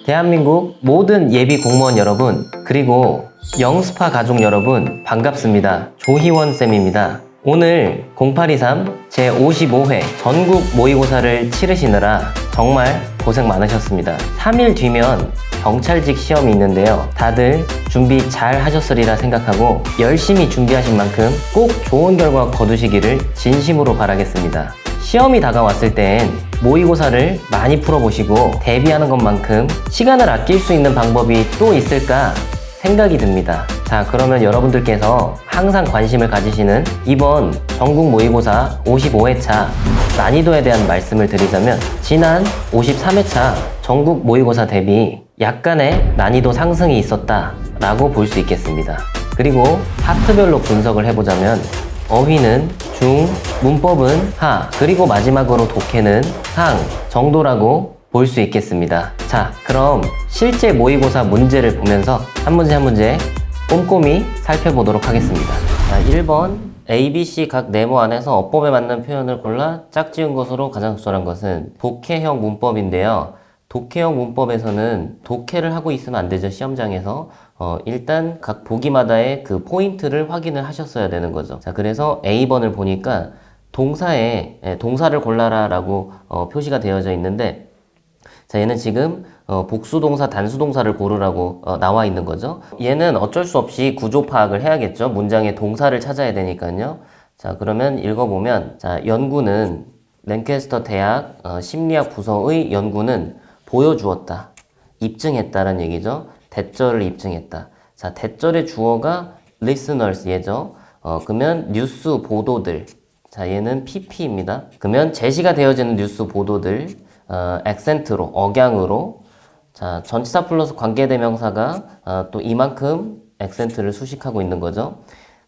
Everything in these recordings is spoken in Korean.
대한민국 모든 예비 공무원 여러분, 그리고 영스파 가족 여러분, 반갑습니다. 조희원쌤입니다. 오늘 0823 제55회 전국 모의고사를 치르시느라 정말 고생 많으셨습니다. 3일 뒤면 경찰직 시험이 있는데요. 다들 준비 잘 하셨으리라 생각하고 열심히 준비하신 만큼 꼭 좋은 결과 거두시기를 진심으로 바라겠습니다. 시험이 다가왔을 땐 모의고사를 많이 풀어보시고 대비하는 것만큼 시간을 아낄 수 있는 방법이 또 있을까 생각이 듭니다. 자, 그러면 여러분들께서 항상 관심을 가지시는 이번 전국 모의고사 55회차 난이도에 대한 말씀을 드리자면 지난 53회차 전국 모의고사 대비 약간의 난이도 상승이 있었다 라고 볼 수 있겠습니다. 그리고 파트별로 분석을 해보자면 어휘는 중, 문법은 하, 그리고 마지막으로 독해는 상 정도라고 볼 수 있겠습니다. 자, 그럼 실제 모의고사 문제를 보면서 한 문제 한 문제 꼼꼼히 살펴보도록 하겠습니다. 자, 1번 A, B, C 각 네모 안에서 어법에 맞는 표현을 골라 짝지은 것으로 가장 적절한 것은 독해형 문법인데요. 독해형 문법에서는 독해를 하고 있으면 안 되죠. 시험장에서 일단 각 보기마다의 그 포인트를 확인을 하셨어야 되는 거죠. 자, 그래서 A번을 보니까 동사에 동사를 골라라 라고 표시가 되어져 있는데, 자, 얘는 지금 복수동사, 단수동사를 고르라고 나와 있는 거죠. 얘는 어쩔 수 없이 구조 파악을 해야겠죠. 문장의 동사를 찾아야 되니까요. 자, 그러면 읽어보면, 자, 연구는 랭캐스터 대학 심리학 부서의 연구는 보여주었다, 입증했다라는 얘기죠. 대절을 입증했다. 자, 대절의 주어가 listeners 얘죠. 그러면 뉴스 보도들. 자, 얘는 PP입니다. 그러면 제시가 되어지는 뉴스 보도들, 액센트로, 억양으로. 자, 전치사 플러스 관계대명사가 또 이만큼 액센트를 수식하고 있는 거죠.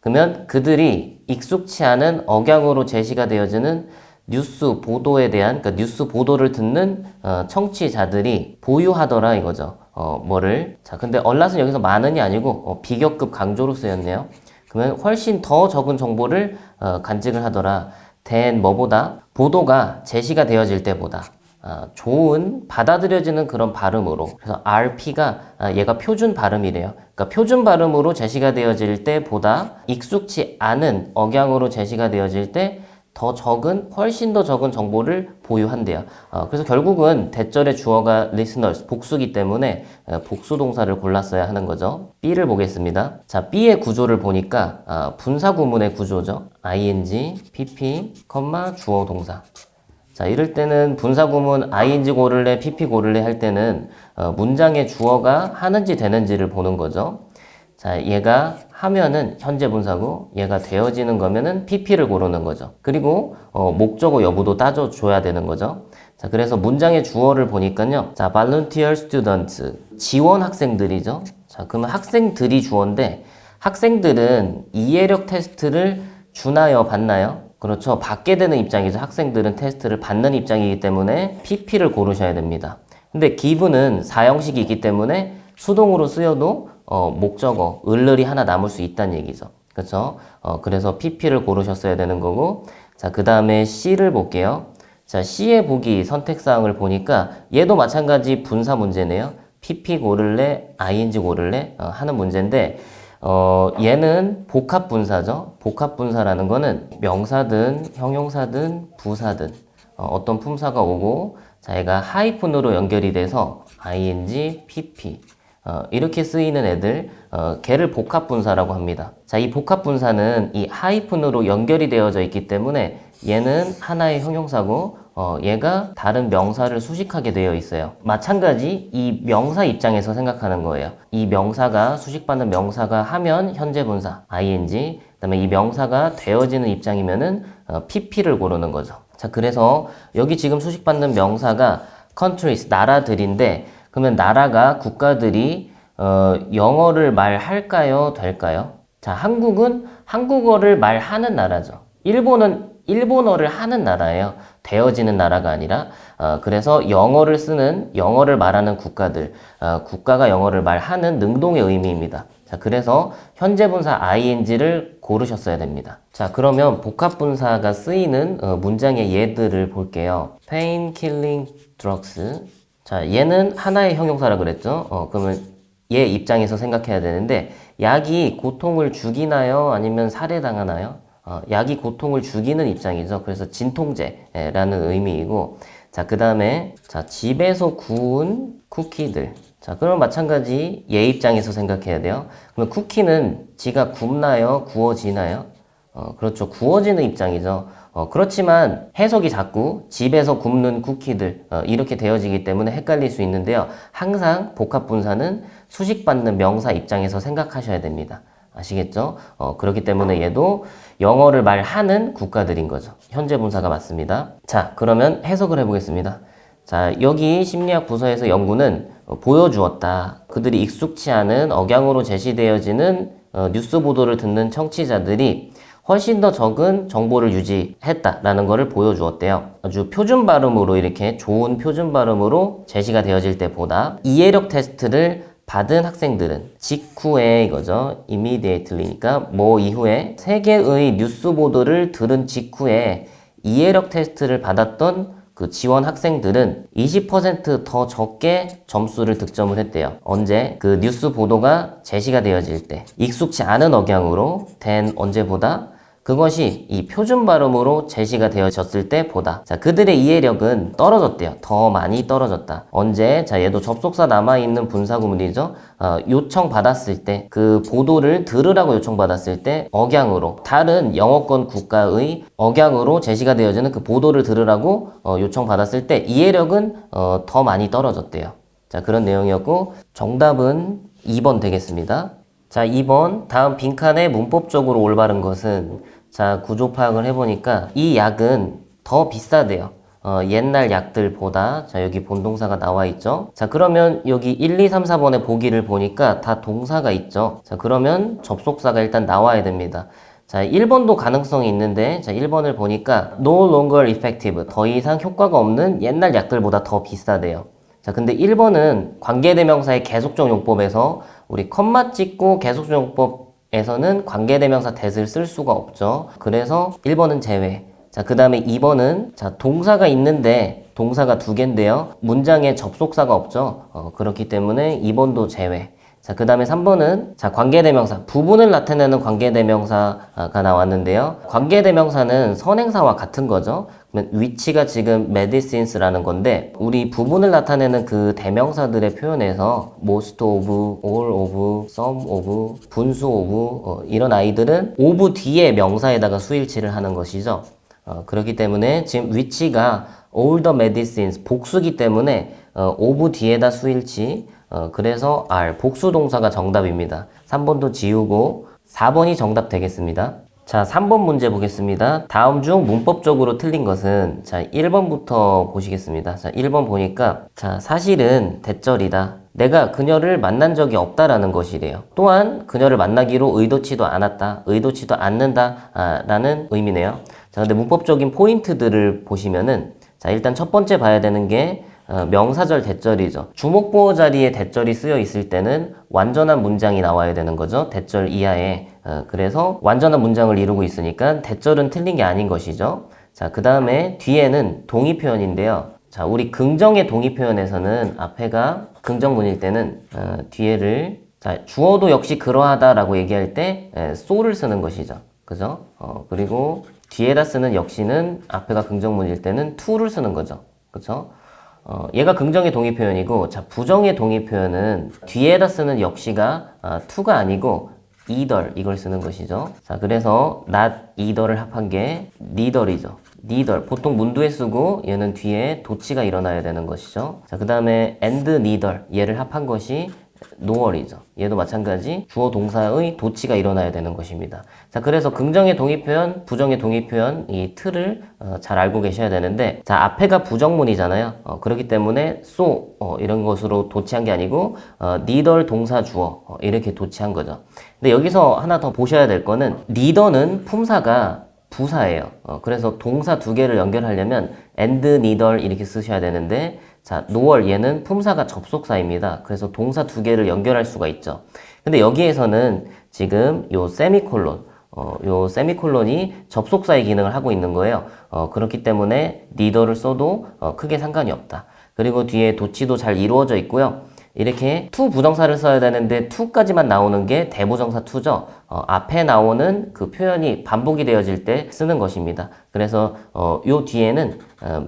그러면 그들이 익숙치 않은 억양으로 제시가 되어지는 뉴스 보도에 대한, 그러니까 뉴스 보도를 듣는 청취자들이 보유하더라 이거죠. 뭐를. 자, 근데 얼랏은 여기서 많은이 아니고 비교급 강조로 쓰였네요. 그러면 훨씬 더 적은 정보를 간직을 하더라. 된 뭐보다, 보도가 제시가 되어질 때보다 좋은, 받아들여지는 그런 발음으로. 그래서 RP가 얘가 표준 발음이래요. 그러니까 표준 발음으로 제시가 되어질 때보다 익숙치 않은 억양으로 제시가 되어질 때 더 적은, 훨씬 더 적은 정보를 보유한대요. 그래서 결국은 대절의 주어가 listeners, 복수기 때문에 복수 동사를 골랐어야 하는 거죠. B를 보겠습니다. 자, B의 구조를 보니까 분사 구문의 구조죠. ing, pp, 주어 동사. 자, 이럴 때는 분사 구문 ing 고를래, pp 고를래 할 때는 문장의 주어가 하는지 되는지를 보는 거죠. 자, 얘가 하면은 현재 분사고 얘가 되어지는 거면은 PP를 고르는 거죠. 그리고 목적어 여부도 따져줘야 되는 거죠. 자, 그래서 문장의 주어를 보니까요. 자, volunteer students, 지원 학생들이죠. 자, 그러면 학생들이 주어인데 학생들은 이해력 테스트를 주나요, 받나요? 그렇죠. 받게 되는 입장이죠. 학생들은 테스트를 받는 입장이기 때문에 PP를 고르셔야 됩니다. 근데 give는 사형식이 있기 때문에 수동으로 쓰여도 목적어, 을을이 하나 남을 수 있다는 얘기죠. 그렇죠? 그래서 PP를 고르셨어야 되는 거고, 자, 그 다음에 C를 볼게요. 자, C의 보기 선택사항을 보니까 얘도 마찬가지 분사 문제네요. PP 고를래, ING 고를래 하는 문제인데, 얘는 복합 분사죠. 복합 분사라는 거는 명사든 형용사든 부사든 어떤 품사가 오고, 자, 얘가 하이픈으로 연결이 돼서 ING, PP 이렇게 쓰이는 애들, 걔를 복합분사라고 합니다. 자, 이 복합분사는 이 하이픈으로 연결이 되어져 있기 때문에 얘는 하나의 형용사고, 얘가 다른 명사를 수식하게 되어 있어요. 마찬가지 이 명사 입장에서 생각하는 거예요. 이 명사가, 수식받는 명사가 하면 현재분사, ing, 그 다음에 이 명사가 되어지는 입장이면은 pp를 고르는 거죠. 자, 그래서 여기 지금 수식받는 명사가 countries, 나라들인데, 그러면 나라가, 국가들이 영어를 말할까요? 될까요? 자, 한국은 한국어를 말하는 나라죠. 일본은 일본어를 하는 나라예요. 되어지는 나라가 아니라. 그래서 영어를 쓰는, 영어를 말하는 국가들, 국가가 영어를 말하는 능동의 의미입니다. 자, 그래서 현재분사 ing를 고르셨어야 됩니다. 자, 그러면 복합분사가 쓰이는 문장의 예들을 볼게요. pain killing drugs, 자, 얘는 하나의 형용사라 그랬죠? 그러면 얘 입장에서 생각해야 되는데, 약이 고통을 죽이나요? 아니면 살해당하나요? 약이 고통을 죽이는 입장이죠. 그래서 진통제라는 의미이고, 자, 그 다음에, 자, 집에서 구운 쿠키들. 자, 그럼 마찬가지 얘 입장에서 생각해야 돼요. 그러면 쿠키는 지가 굽나요? 구워지나요? 그렇죠. 구워지는 입장이죠. 그렇지만 해석이 자꾸 집에서 굽는 쿠키들 이렇게 되어지기 때문에 헷갈릴 수 있는데요. 항상 복합분사는 수식받는 명사 입장에서 생각하셔야 됩니다. 아시겠죠? 그렇기 때문에 얘도 영어를 말하는 국가들인 거죠. 현재 분사가 맞습니다. 자, 그러면 해석을 해보겠습니다. 자, 여기 심리학 부서에서 연구는 보여주었다. 그들이 익숙치 않은 억양으로 제시되어지는 뉴스 보도를 듣는 청취자들이 훨씬 더 적은 정보를 유지했다라는 것을 보여주었대요. 아주 표준 발음으로 이렇게 좋은 표준 발음으로 제시가 되어질 때보다 이해력 테스트를 받은 학생들은 직후에 이거죠. immediately니까 뭐 이후에 세 개의 뉴스 보도를 들은 직후에 이해력 테스트를 받았던 그 지원 학생들은 20%더 적게 점수를 득점을 했대요. 언제? 그 뉴스 보도가 제시가 되어질 때 익숙치 않은 억양으로 된 언제보다 그것이 이 표준 발음으로 제시가 되어졌을 때보다 자 그들의 이해력은 떨어졌대요. 더 많이 떨어졌다. 언제? 자 얘도 접속사 남아있는 분사구문이죠. 요청받았을 때 그 보도를 들으라고 요청받았을 때 억양으로 다른 영어권 국가의 억양으로 제시가 되어지는 그 보도를 들으라고 요청받았을 때 이해력은 더 많이 떨어졌대요. 자 그런 내용이었고 정답은 2번 되겠습니다. 자 2번 다음 빈칸에 문법적으로 올바른 것은 자 구조 파악을 해보니까 이 약은 더 비싸대요. 옛날 약들보다 자 여기 본동사가 나와 있죠. 자 그러면 여기 1, 2, 3, 4번의 보기를 보니까 다 동사가 있죠. 자 그러면 접속사가 일단 나와야 됩니다. 자 1번도 가능성이 있는데 자 1번을 보니까 no longer effective 더 이상 효과가 없는 옛날 약들보다 더 비싸대요. 자 근데 1번은 관계대명사의 계속적 용법에서 우리 컴마 찍고 계속적 용법에서는 관계대명사 that을 쓸 수가 없죠. 그래서 1번은 제외. 자, 그 다음에 2번은 자 동사가 있는데 동사가 두 개인데요. 문장에 접속사가 없죠. 그렇기 때문에 2번도 제외. 자, 그 다음에 3번은 자 관계대명사 부분을 나타내는 관계대명사가 나왔는데요. 관계대명사는 선행사와 같은 거죠. 그러면 위치가 지금 medicines라는 건데 우리 부분을 나타내는 그 대명사들의 표현에서 most of, all of, some of, 분수 of 이런 아이들은 of 뒤에 명사에다가 수일치를 하는 것이죠. 그렇기 때문에 지금 위치가 all the medicines 복수기 때문에 of 뒤에다 수일치 그래서 R 복수 동사가 정답입니다. 3번도 지우고 4번이 정답 되겠습니다. 자 3번 문제 보겠습니다. 다음 중 문법적으로 틀린 것은 자 1번부터 보시겠습니다. 자 1번 보니까 자 사실은 대절이다. 내가 그녀를 만난 적이 없다라는 것이래요. 또한 그녀를 만나기로 의도치도 않았다. 의도치도 않는다 라는 의미네요. 자 근데 문법적인 포인트들을 보시면은 자 일단 첫 번째 봐야 되는 게 명사절 대절이죠. 주목보호 자리에 대절이 쓰여 있을 때는 완전한 문장이 나와야 되는 거죠. 대절 이하에. 그래서 완전한 문장을 이루고 있으니까 대절은 틀린 게 아닌 것이죠. 자, 그 다음에 뒤에는 동의 표현인데요. 자, 우리 긍정의 동의 표현에서는 앞에가 긍정문일 때는 뒤에를 자, 주어도 역시 그러하다라고 얘기할 때 so를 쓰는 것이죠. 그죠? 그리고 뒤에다 쓰는 역시는 앞에가 긍정문일 때는 to를 쓰는 거죠. 그죠? 얘가 긍정의 동의 표현이고 자 부정의 동의 표현은 뒤에다 쓰는 역시가 to가 아니고 either 이걸 쓰는 것이죠. 자 그래서 not either를 합한 게 neither이죠. neither 보통 문두에 쓰고 얘는 뒤에 도치가 일어나야 되는 것이죠. 자 그 다음에 and neither 얘를 합한 것이 nor이죠. 얘도 마찬가지 주어 동사의 도치가 일어나야 되는 것입니다. 자 그래서 긍정의 동의 표현, 부정의 동의 표현 이 틀을 잘 알고 계셔야 되는데 자 앞에가 부정문이잖아요. 그렇기 때문에 so 이런 것으로 도치한 게 아니고 neither 동사 주어 이렇게 도치한 거죠. 근데 여기서 하나 더 보셔야 될 거는 neither는 품사가 부사예요. 그래서 동사 두 개를 연결하려면 and neither 이렇게 쓰셔야 되는데 자, nor 얘는 품사가 접속사입니다. 그래서 동사 두 개를 연결할 수가 있죠. 근데 여기에서는 지금 요 세미콜론, 요 세미콜론이 접속사의 기능을 하고 있는 거예요. 그렇기 때문에 neither를 써도 크게 상관이 없다. 그리고 뒤에 도치도 잘 이루어져 있고요. 이렇게 to 부정사를 써야 되는데 to까지만 나오는 게 대부정사 to죠. 앞에 나오는 그 표현이 반복이 되어질 때 쓰는 것입니다. 그래서 요 뒤에는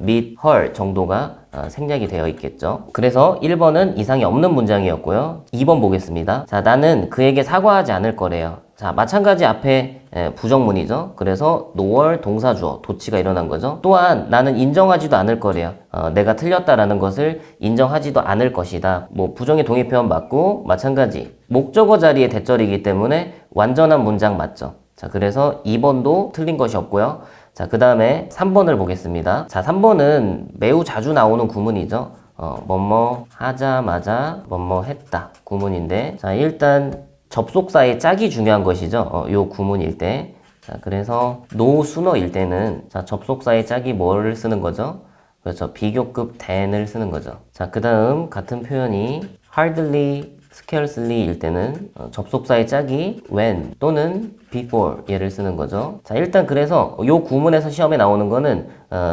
meet her 정도가 생략이 되어 있겠죠. 그래서 1번은 이상이 없는 문장이었고요. 2번 보겠습니다. 자, 나는 그에게 사과하지 않을 거래요. 자, 마찬가지 앞에 부정문이죠. 그래서 nor 동사주어 도치가 일어난 거죠. 또한 나는 인정하지도 않을 거래요. 내가 틀렸다라는 것을 인정하지도 않을 것이다. 뭐 부정의 동의 표현 맞고 마찬가지 목적어 자리의 대절이기 때문에 완전한 문장 맞죠. 자, 그래서 2번도 틀린 것이 없고요. 자, 그 다음에 3번을 보겠습니다. 자, 3번은 매우 자주 나오는 구문이죠. 뭐뭐 하자마자 뭐뭐 했다 구문인데, 자, 일단 접속사의 짝이 중요한 것이죠. 요 구문일 때. 자, 그래서 no sooner일 때는 자, 접속사의 짝이 뭐를 쓰는 거죠? 그렇죠. 비교급 than을 쓰는 거죠. 자, 그 다음 같은 표현이 hardly, scarcely 일 때는 접속사의 짝이 when 또는 before 얘를 쓰는 거죠. 자, 일단 그래서 요 구문에서 시험에 나오는 거는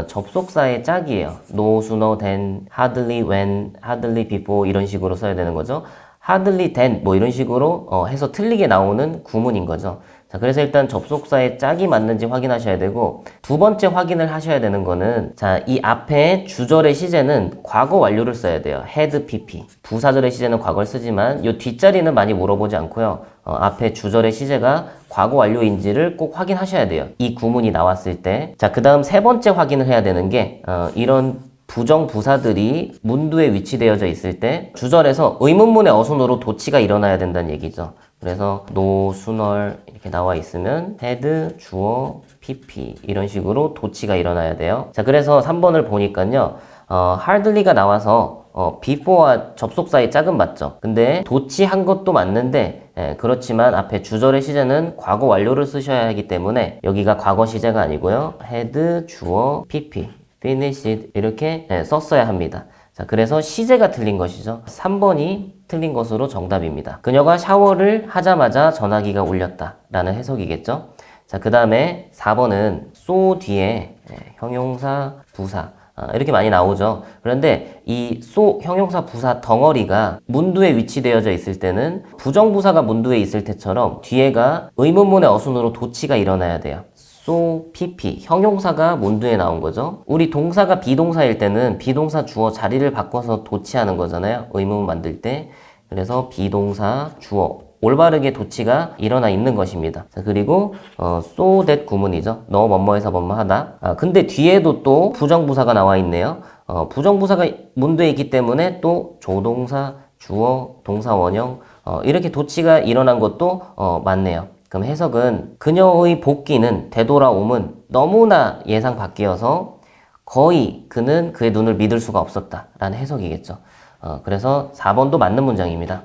접속사의 짝이에요. no sooner than, hardly when, hardly before 이런 식으로 써야 되는 거죠. hardly then 뭐 이런 식으로 해서 틀리게 나오는 구문인 거죠. 자, 그래서 일단 접속사의 짝이 맞는지 확인하셔야 되고, 두 번째 확인을 하셔야 되는 거는, 자, 이 앞에 주절의 시제는 과거 완료를 써야 돼요. had pp. 부사절의 시제는 과거를 쓰지만 요 뒷자리는 많이 물어보지 않고요. 앞에 주절의 시제가 과거 완료인지를 꼭 확인하셔야 돼요. 이 구문이 나왔을 때. 자, 그 다음 세 번째 확인을 해야 되는 게 이런 부정 부사들이 문두에 위치되어져 있을 때 주절에서 의문문의 어순으로 도치가 일어나야 된다는 얘기죠. 그래서 no sooner 이렇게 나와 있으면 had, 주어, pp 이런 식으로 도치가 일어나야 돼요. 자, 그래서 3번을 보니까요. hardly가 나와서 before와 접속사의 짝은 맞죠. 근데 도치한 것도 맞는데 그렇지만 앞에 주절의 시제는 과거 완료를 쓰셔야 하기 때문에 여기가 과거 시제가 아니고요. had, 주어, pp finished 이렇게 썼어야 합니다. 자, 그래서 시제가 틀린 것이죠. 3번이 틀린 것으로 정답입니다. 그녀가 샤워를 하자마자 전화기가 울렸다 라는 해석이겠죠. 자, 그 다음에 4번은 so 뒤에 형용사, 부사 이렇게 많이 나오죠. 그런데 이 so 형용사 부사 덩어리가 문두에 위치되어져 있을 때는 부정부사가 문두에 있을 때처럼 뒤에가 의문문의 어순으로 도치가 일어나야 돼요. so, pp, 형용사가 문두에 나온 거죠. 우리 동사가 비동사일 때는 비동사 주어 자리를 바꿔서 도치하는 거잖아요. 의문문 만들 때. 그래서 비동사 주어 올바르게 도치가 일어나 있는 것입니다. 자, 그리고 so that 구문이죠. 너 뭐뭐해서 뭐뭐하다. 근데 뒤에도 또 부정부사가 나와 있네요. 부정부사가 문두에 있기 때문에 또 조동사, 주어, 동사 원형 이렇게 도치가 일어난 것도 맞네요. 그럼 해석은 그녀의 복귀는 되돌아옴은 너무나 예상 밖이어서 거의 그는 그의 눈을 믿을 수가 없었다 라는 해석이겠죠. 그래서 4번도 맞는 문장입니다.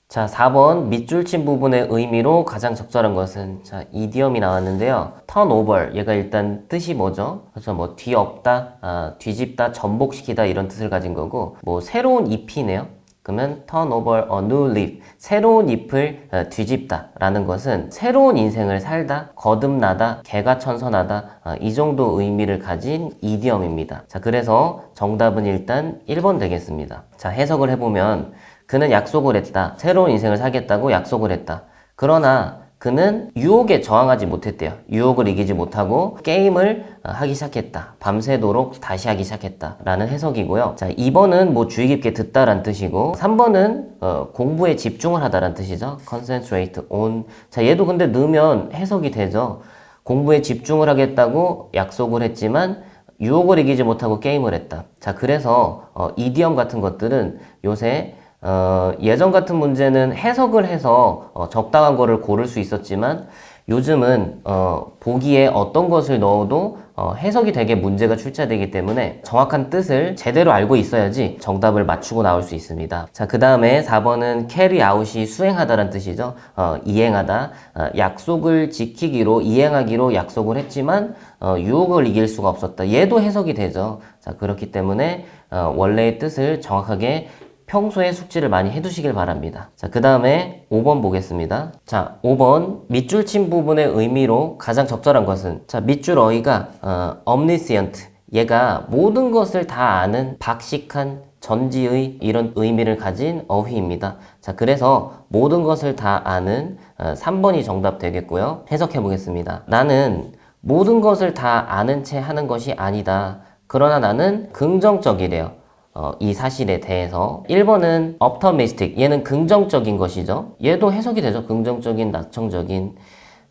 자, 4번 밑줄 친 부분의 의미로 가장 적절한 것은 자, 이디엄이 나왔는데요. turnover 얘가 일단 뜻이 뭐죠? 그래서 뭐 뒤엎다, 뒤집다, 전복시키다 이런 뜻을 가진 거고 뭐 새로운 잎이네요. 그러면 turn over a new leaf, 새로운 잎을 뒤집다 라는 것은 새로운 인생을 살다, 거듭나다, 개가천선하다 이 정도 의미를 가진 이디엄입니다. 자, 그래서 정답은 일단 1번 되겠습니다. 자, 해석을 해보면 그는 약속을 했다. 새로운 인생을 살겠다고 약속을 했다. 그러나 그는 유혹에 저항하지 못했대요. 유혹을 이기지 못하고 게임을 하기 시작했다. 밤새도록 다시 하기 시작했다. 라는 해석이고요. 자, 2번은 뭐 주의 깊게 듣다란 뜻이고 3번은 공부에 집중을 하다란 뜻이죠. concentrate on. 자, 얘도 근데 넣으면 해석이 되죠. 공부에 집중을 하겠다고 약속을 했지만 유혹을 이기지 못하고 게임을 했다. 자, 그래서 이디엄 같은 것들은 요새 예전 같은 문제는 해석을 해서 적당한 거를 고를 수 있었지만 요즘은 보기에 어떤 것을 넣어도 해석이 되게 문제가 출제되기 때문에 정확한 뜻을 제대로 알고 있어야지 정답을 맞추고 나올 수 있습니다. 자, 그 다음에 4번은 carry out이 수행하다란 뜻이죠. 이행하다. 약속을 지키기로 이행하기로 약속을 했지만 유혹을 이길 수가 없었다. 얘도 해석이 되죠. 자, 그렇기 때문에 원래의 뜻을 정확하게 평소에 숙지를 많이 해두시길 바랍니다. 자, 그 다음에 5번 보겠습니다. 자, 5번 밑줄 친 부분의 의미로 가장 적절한 것은 자, 밑줄 어휘가 omniscient 얘가 모든 것을 다 아는 박식한 전지의 이런 의미를 가진 어휘입니다. 자, 그래서 모든 것을 다 아는 3번이 정답 되겠고요. 해석해 보겠습니다. 나는 모든 것을 다 아는 채 하는 것이 아니다. 그러나 나는 긍정적이래요. 이 사실에 대해서. 1번은 optimistic, 얘는 긍정적인 것이죠. 얘도 해석이 되죠. 긍정적인, 낙천적인.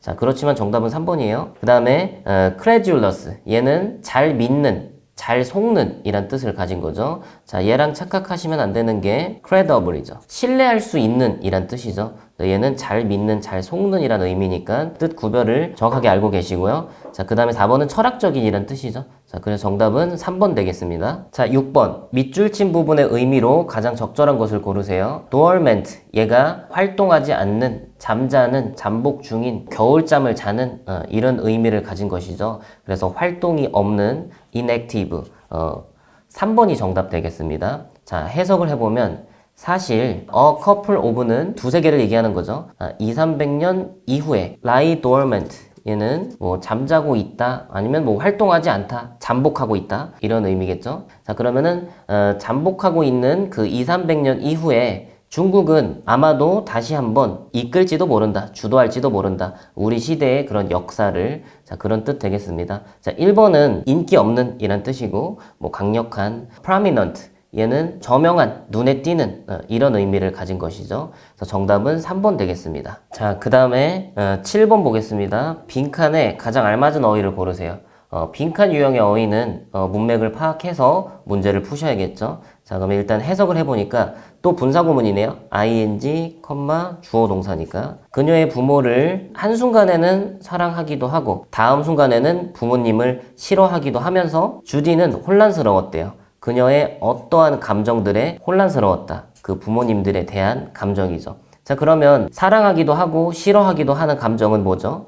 자, 그렇지만 정답은 3번이에요. 그 다음에 credulous, 얘는 잘 믿는, 잘 속는 이란 뜻을 가진 거죠. 자, 얘랑 착각하시면 안 되는 게 credible이죠. 신뢰할 수 있는 이란 뜻이죠. 얘는 잘 믿는, 잘 속는 이란 의미니까 뜻 구별을 정확하게 알고 계시고요. 자, 그 다음에 4번은 철학적인 이란 뜻이죠. 자, 그래서 정답은 3번 되겠습니다. 자, 6번. 밑줄 친 부분의 의미로 가장 적절한 것을 고르세요. dormant, 얘가 활동하지 않는, 잠자는, 잠복 중인, 겨울잠을 자는 이런 의미를 가진 것이죠. 그래서 활동이 없는 inactive, 3번이 정답 되겠습니다. 자, 해석을 해보면 사실 a couple of는 두세 개를 얘기하는 거죠. 2, 300년 이후에 lie dormant, 얘는 뭐 잠자고 있다, 아니면 뭐 활동하지 않다, 잠복하고 있다 이런 의미겠죠. 자, 그러면은 잠복하고 있는 그 2, 300년 이후에 중국은 아마도 다시 한번 이끌지도 모른다, 주도할지도 모른다. 우리 시대의 그런 역사를. 자, 그런 뜻 되겠습니다. 자, 1번은 인기 없는 이란 뜻이고, 뭐 강력한, prominent, 얘는 저명한, 눈에 띄는 이런 의미를 가진 것이죠. 그래서 정답은 3번 되겠습니다. 자, 그 다음에 7번 보겠습니다. 빈칸에 가장 알맞은 어휘를 고르세요. 빈칸 유형의 어휘는 문맥을 파악해서 문제를 푸셔야겠죠. 자, 그러면 일단 해석을 해보니까 또 분사구문이네요. ing, 주어 동사니까. 그녀의 부모를 한순간에는 사랑하기도 하고 다음 순간에는 부모님을 싫어하기도 하면서 주디는 혼란스러웠대요. 그녀의 어떠한 감정들에 혼란스러웠다. 그 부모님들에 대한 감정이죠. 자, 그러면 사랑하기도 하고 싫어하기도 하는 감정은 뭐죠?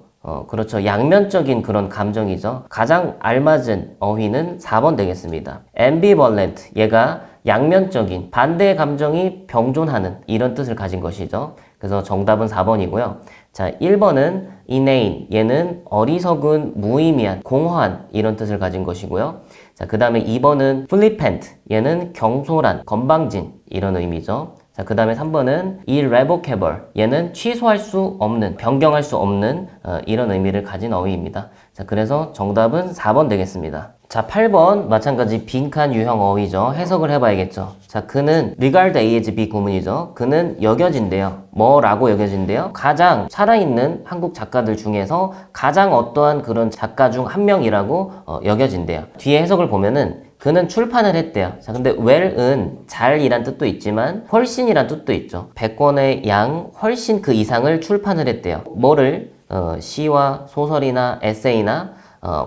그렇죠. 양면적인 그런 감정이죠. 가장 알맞은 어휘는 4번 되겠습니다. ambivalent, 얘가 양면적인 반대의 감정이 병존하는 이런 뜻을 가진 것이죠. 그래서 정답은 4번이고요. 자, 1번은 inane, 얘는 어리석은, 무의미한, 공허한 이런 뜻을 가진 것이고요. 자, 그 다음에 2번은 flippant, 얘는 경솔한, 건방진 이런 의미죠. 자, 그 다음에 3번은 irrevocable, 얘는 취소할 수 없는, 변경할 수 없는 이런 의미를 가진 어휘입니다. 자, 그래서 정답은 4번 되겠습니다. 자, 8번 마찬가지 빈칸 유형 어휘죠. 해석을 해봐야겠죠. 자, 그는 regard A as B 구문이죠. 그는 여겨진대요. 뭐라고 여겨진대요? 가장 살아있는 한국 작가들 중에서 가장 어떠한 그런 작가 중 한 명이라고 여겨진대요. 뒤에 해석을 보면은 그는 출판을 했대요. 자, 근데 well은 잘이란 뜻도 있지만 훨씬이란 뜻도 있죠. 100권의 양 훨씬 그 이상을 출판을 했대요. 뭐를? 시와 소설이나 에세이나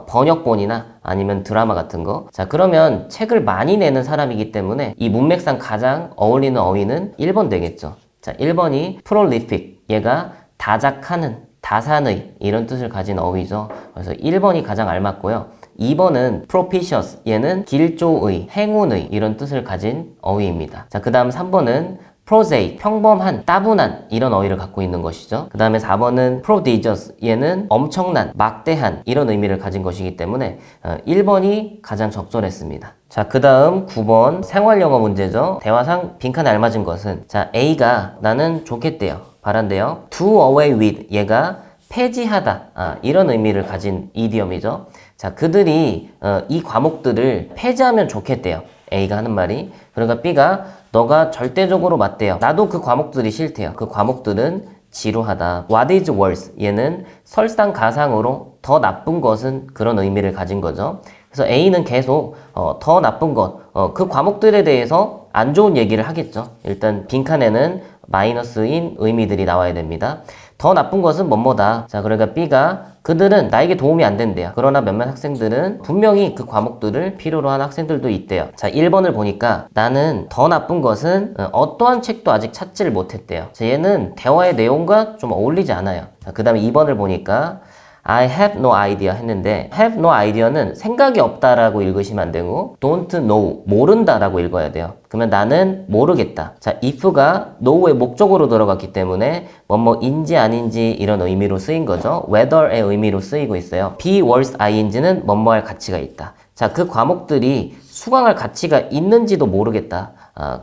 번역본이나 아니면 드라마 같은 거. 자, 그러면 책을 많이 내는 사람이기 때문에 이 문맥상 가장 어울리는 어휘는 1번 되겠죠. 자, 1번이 prolific, 얘가 다작하는, 다산의 이런 뜻을 가진 어휘죠. 그래서 1번이 가장 알맞고요. 2번은 propitious, 얘는 길조의, 행운의 이런 뜻을 가진 어휘입니다. 자, 그 다음 3번은 prosaic, 평범한, 따분한 이런 어휘를 갖고 있는 것이죠. 그 다음에 4번은 prodigious, 얘는 엄청난, 막대한 이런 의미를 가진 것이기 때문에 1번이 가장 적절했습니다. 자, 그 다음 9번 생활영어 문제죠. 대화상 빈칸에 알맞은 것은, 자, A가 나는 좋겠대요, 바란대요. do away with, 얘가 폐지하다, 이런 의미를 가진 이디엄이죠. 자, 그들이 이 과목들을 폐지하면 좋겠대요. A가 하는 말이. 그러니까 B가 너가 절대적으로 맞대요. 나도 그 과목들이 싫대요. 그 과목들은 지루하다. What is worse? 얘는 설상가상으로 더 나쁜 것은 그런 의미를 가진 거죠. 그래서 A는 계속 더 나쁜 것, 그 과목들에 대해서 안 좋은 얘기를 하겠죠. 일단 빈칸에는 마이너스인 의미들이 나와야 됩니다. 더 나쁜 것은 뭐뭐다. 자, 그러니까 B가 그들은 나에게 도움이 안 된대요. 그러나 몇몇 학생들은 분명히 그 과목들을 필요로 하는 학생들도 있대요. 자, 1번을 보니까 나는 더 나쁜 것은 어떠한 책도 아직 찾지를 못했대요. 자, 얘는 대화의 내용과 좀 어울리지 않아요. 자, 그 다음에 2번을 보니까 I have no idea 했는데 have no idea는 생각이 없다라고 읽으시면 안 되고 don't know, 모른다라고 읽어야 돼요. 그러면 나는 모르겠다. 자, if가 know의 목적으로 들어갔기 때문에 뭐뭐인지 아닌지 이런 의미로 쓰인 거죠. whether의 의미로 쓰이고 있어요. be worse ing는 뭐뭐할 가치가 있다. 자, 그 과목들이 수강할 가치가 있는지도 모르겠다.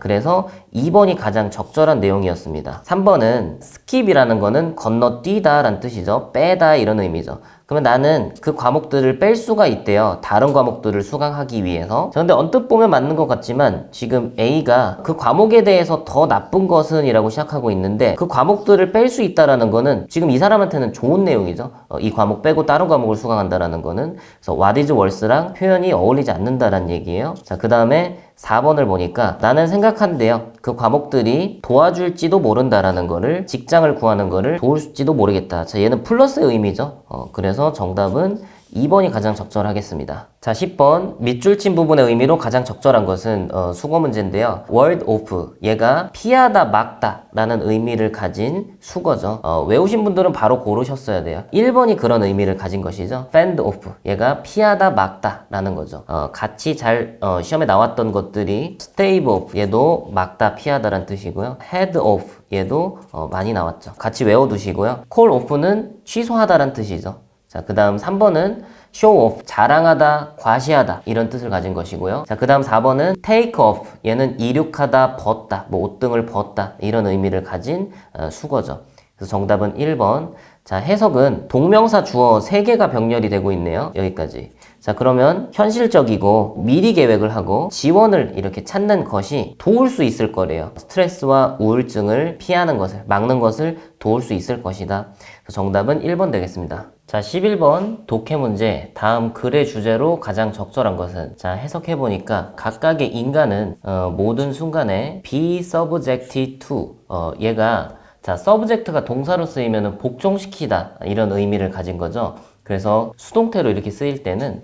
그래서 2번이 가장 적절한 내용이었습니다. 3번은 skip이라는 거는 건너뛰다 라는 뜻이죠. 빼다 이런 의미죠. 그러면 나는 그 과목들을 뺄 수가 있대요. 다른 과목들을 수강하기 위해서. 자, 근데 언뜻 보면 맞는 것 같지만 지금 A가 그 과목에 대해서 더 나쁜 것은 이라고 시작하고 있는데 그 과목들을 뺄 수 있다라는 거는 지금 이 사람한테는 좋은 내용이죠. 이 과목 빼고 다른 과목을 수강한다라는 거는. 그래서 what is worse랑 표현이 어울리지 않는다라는 얘기예요. 자, 그 다음에 4번을 보니까 나는 생각한대요. 그 과목들이 도와줄지도 모른다라는 거를, 직장을 구하는 거를 도울지도 모르겠다. 자, 얘는 플러스의 의미죠. 그래서 정답은 2번이 가장 적절하겠습니다. 자, 10번 밑줄 친 부분의 의미로 가장 적절한 것은 수거 문제인데요. word of, 얘가 피하다, 막다 라는 의미를 가진 수거죠. 외우신 분들은 바로 고르셨어야 돼요. 1번이 그런 의미를 가진 것이죠. fend off, 얘가 피하다, 막다 라는 거죠. 같이 잘 시험에 나왔던 것들이 stave off, 얘도 막다, 피하다 라는 뜻이고요. head off, 얘도 많이 나왔죠. 같이 외워두시고요. call off는 취소하다 라는 뜻이죠. 자, 그 다음 3번은 show off, 자랑하다, 과시하다 이런 뜻을 가진 것이고요. 자, 그 다음 4번은 take off, 얘는 이륙하다, 벗다, 뭐 옷등을 벗다 이런 의미를 가진 수거죠. 그래서 정답은 1번. 자, 해석은 동명사 주어 3개가 병렬이 되고 있네요. 여기까지. 자, 그러면 현실적이고 미리 계획을 하고 지원을 이렇게 찾는 것이 도울 수 있을 거래요. 스트레스와 우울증을 피하는 것을, 막는 것을 도울 수 있을 것이다. 그래서 정답은 1번 되겠습니다. 자, 11번 독해 문제. 다음 글의 주제로 가장 적절한 것은? 자, 해석해보니까 각각의 인간은 모든 순간에 be subjected to, 얘가 자, subject가 동사로 쓰이면 복종시키다 이런 의미를 가진 거죠. 그래서 수동태로 이렇게 쓰일 때는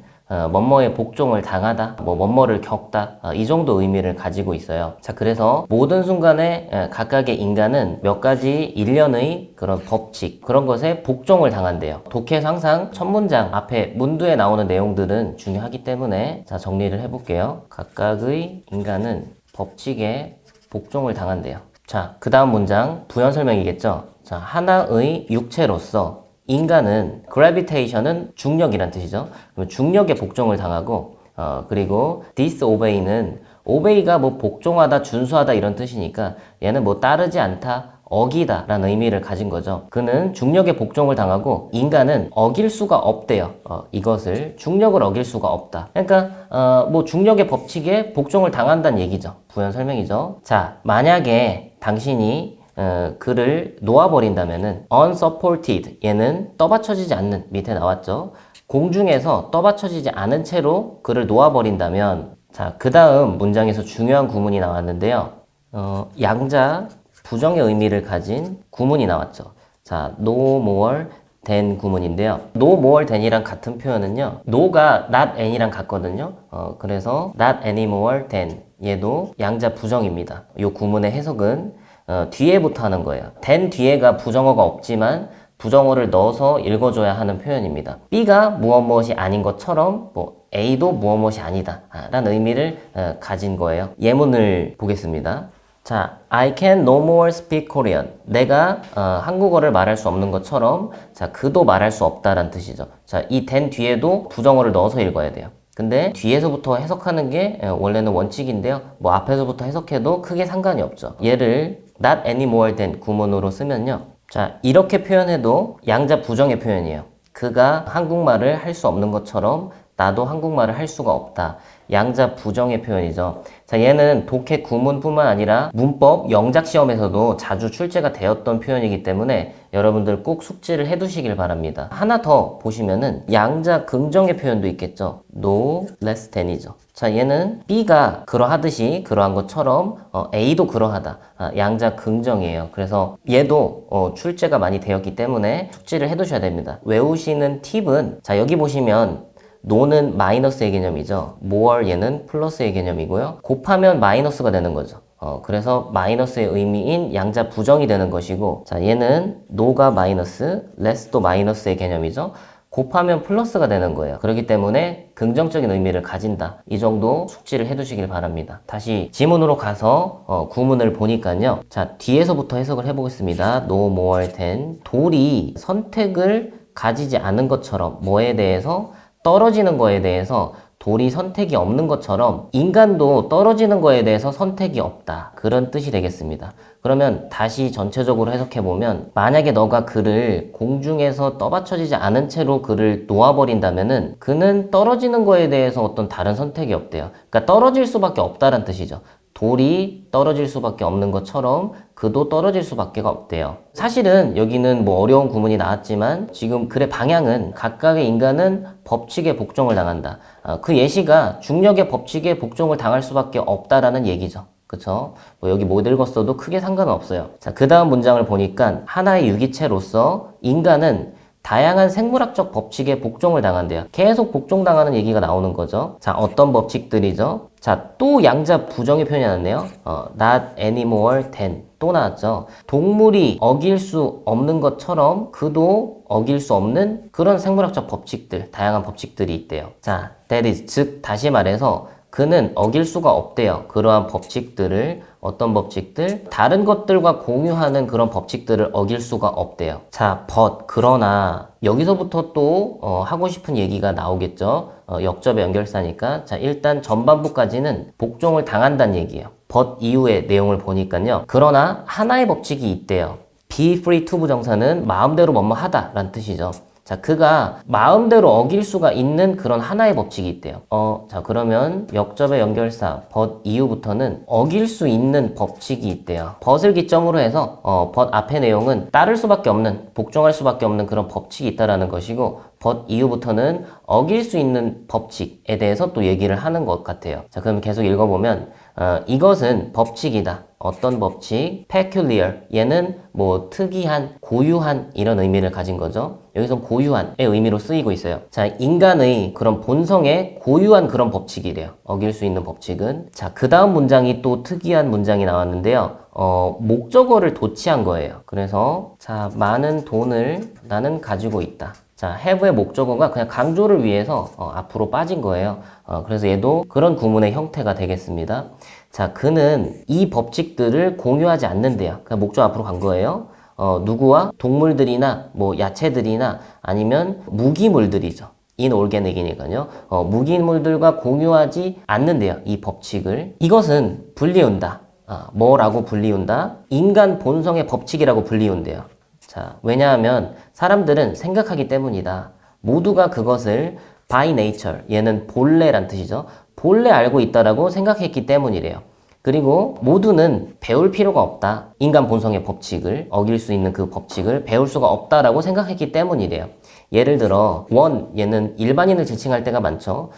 뭐뭐에 복종을 당하다, 뭐 뭐뭐를 겪다, 이 정도 의미를 가지고 있어요. 자, 그래서 모든 순간에 각각의 인간은 몇 가지 일련의 그런 법칙, 그런 것에 복종을 당한대요. 독해에서 항상 첫 문장 앞에 문두에 나오는 내용들은 중요하기 때문에 자, 정리를 해볼게요. 각각의 인간은 법칙에 복종을 당한대요. 자, 그 다음 문장 부연 설명이겠죠. 자, 하나의 육체로서 인간은 gravitation은 중력이란 뜻이죠. 그러면 중력에 복종을 당하고 그리고 disobey는 obey가 뭐 복종하다, 준수하다 이런 뜻이니까 얘는 뭐 따르지 않다, 어기다 라는 의미를 가진 거죠. 그는 중력에 복종을 당하고 인간은 어길 수가 없대요. 이것을 중력을 어길 수가 없다. 그러니까 뭐 중력의 법칙에 복종을 당한다는 얘기죠. 부연 설명이죠. 자, 만약에 당신이 글을 놓아버린다면은 unsupported, 얘는 떠받쳐지지 않는, 밑에 나왔죠. 공중에서 떠받쳐지지 않은 채로 글을 놓아버린다면, 자, 그 다음 문장에서 중요한 구문이 나왔는데요. 양자 부정의 의미를 가진 구문이 나왔죠. 자, no more than 구문인데요. no more than이랑 같은 표현은요. no가 not and이랑 같거든요. 그래서 not any more than, 얘도 양자 부정입니다. 이 구문의 해석은 뒤에부터 하는 거예요. than 뒤에가 부정어가 없지만 부정어를 넣어서 읽어줘야 하는 표현입니다. B가 무엇무엇이 아닌 것처럼 뭐 A도 무엇무엇이 아니다 라는 의미를 가진 거예요. 예문을 보겠습니다. 자, I can no more speak Korean. 내가 한국어를 말할 수 없는 것처럼 자, 그도 말할 수 없다라는 뜻이죠. 자, 이 than 뒤에도 부정어를 넣어서 읽어야 돼요. 근데 뒤에서부터 해석하는 게 원래는 원칙인데요. 뭐 앞에서부터 해석해도 크게 상관이 없죠. 얘를 not any more than 구문으로 쓰면요. 자, 이렇게 표현해도 양자 부정의 표현이에요. 그가 한국말을 할 수 없는 것처럼 나도 한국말을 할 수가 없다. 양자 부정의 표현이죠. 자, 얘는 독해 구문뿐만 아니라 문법 영작 시험에서도 자주 출제가 되었던 표현이기 때문에 여러분들 꼭 숙지를 해두시길 바랍니다. 하나 더 보시면은 양자 긍정의 표현도 있겠죠. no less than이죠. 자, 얘는 B가 그러하듯이 그러한 것처럼 A도 그러하다. 양자 긍정이에요. 그래서 얘도 출제가 많이 되었기 때문에 숙지를 해두셔야 됩니다. 외우시는 팁은 자, 여기 보시면 no는 마이너스의 개념이죠. more, 얘는 플러스의 개념이고요. 곱하면 마이너스가 되는 거죠. 그래서 마이너스의 의미인 양자 부정이 되는 것이고, 자, 얘는 no가 마이너스, less도 마이너스의 개념이죠. 곱하면 플러스가 되는 거예요. 그렇기 때문에 긍정적인 의미를 가진다. 이 정도 숙지를 해두시길 바랍니다. 다시 지문으로 가서 구문을 보니까요. 자, 뒤에서부터 해석을 해보겠습니다. no more than. 돌이 선택을 가지지 않은 것처럼 뭐에 대해서 떨어지는 거에 대해서 돌이 선택이 없는 것처럼 인간도 떨어지는 거에 대해서 선택이 없다. 그런 뜻이 되겠습니다. 그러면 다시 전체적으로 해석해보면 만약에 너가 그를 공중에서 떠받쳐지지 않은 채로 그를 놓아버린다면은 그는 떨어지는 거에 대해서 어떤 다른 선택이 없대요. 그러니까 떨어질 수밖에 없다는 뜻이죠. 돌이 떨어질 수밖에 없는 것처럼 그도 떨어질 수밖에 없대요. 사실은 여기는 뭐 어려운 구문이 나왔지만 지금 글의 방향은 각각의 인간은 법칙에 복종을 당한다. 그 예시가 중력의 법칙에 복종을 당할 수밖에 없다라는 얘기죠. 그쵸? 뭐 여기 못 읽었어도 크게 상관은 없어요. 자, 그 다음 문장을 보니까 하나의 유기체로서 인간은 다양한 생물학적 법칙에 복종을 당한대요. 계속 복종당하는 얘기가 나오는 거죠. 자, 어떤 법칙들이죠? 자, 또 양자 부정의 표현이 나왔네요. not any more than. 또 나왔죠. 동물이 어길 수 없는 것처럼 그도 어길 수 없는 그런 생물학적 법칙들, 다양한 법칙들이 있대요. 자, that is, 즉, 다시 말해서 그는 어길 수가 없대요. 그러한 법칙들을, 어떤 법칙들? 다른 것들과 공유하는 그런 법칙들을 어길 수가 없대요. 자, but, 그러나 여기서부터 또 하고 싶은 얘기가 나오겠죠. 역접의 연결사니까. 자, 일단 전반부까지는 복종을 당한다는 얘기예요. but 이후의 내용을 보니까요. 그러나 하나의 법칙이 있대요. be free to 부정사는 마음대로 뭐뭐 하다 라는 뜻이죠. 자, 그가 마음대로 어길 수가 있는 그런 하나의 법칙이 있대요. 자, 그러면 역접의 연결사 but 이후부터는 어길 수 있는 법칙이 있대요. but을 기점으로 해서 but 앞의 내용은 따를 수밖에 없는, 복종할 수밖에 없는 그런 법칙이 있다라는 것이고 but 이후부터는 어길 수 있는 법칙에 대해서 또 얘기를 하는 것 같아요. 자, 그럼 계속 읽어보면 이것은 법칙이다. 어떤 법칙? peculiar. 얘는 뭐 특이한, 고유한 이런 의미를 가진 거죠. 여기서 고유한의 의미로 쓰이고 있어요. 자, 인간의 그런 본성에 고유한 그런 법칙이래요. 어길 수 있는 법칙은. 자, 그 다음 문장이 또 특이한 문장이 나왔는데요. 목적어를 도치한 거예요. 그래서 자, 많은 돈을 나는 가지고 있다. 자, have의 목적어가 그냥 강조를 위해서 앞으로 빠진 거예요. 그래서 얘도 그런 구문의 형태가 되겠습니다. 자, 그는 이 법칙들을 공유하지 않는데요. 그냥 목적 앞으로 간 거예요. 누구와? 동물들이나 뭐 야채들이나 아니면 무기물들이죠. inorganic이니까요. 무기물들과 공유하지 않는데요. 이 법칙을. 이것은 불리운다. 뭐라고 불리운다? 인간 본성의 법칙이라고 불리운대요. 자, 왜냐하면 사람들은 생각하기 때문이다. 모두가 그것을 by nature, 얘는 본래란 뜻이죠. 본래 알고 있다라고 생각했기 때문이래요. 그리고 모두는 배울 필요가 없다. 인간 본성의 법칙을, 어길 수 있는 그 법칙을 배울 수가 없다라고 생각했기 때문이래요. 예를 들어 얘는 일반인을 지칭할 때가 많죠.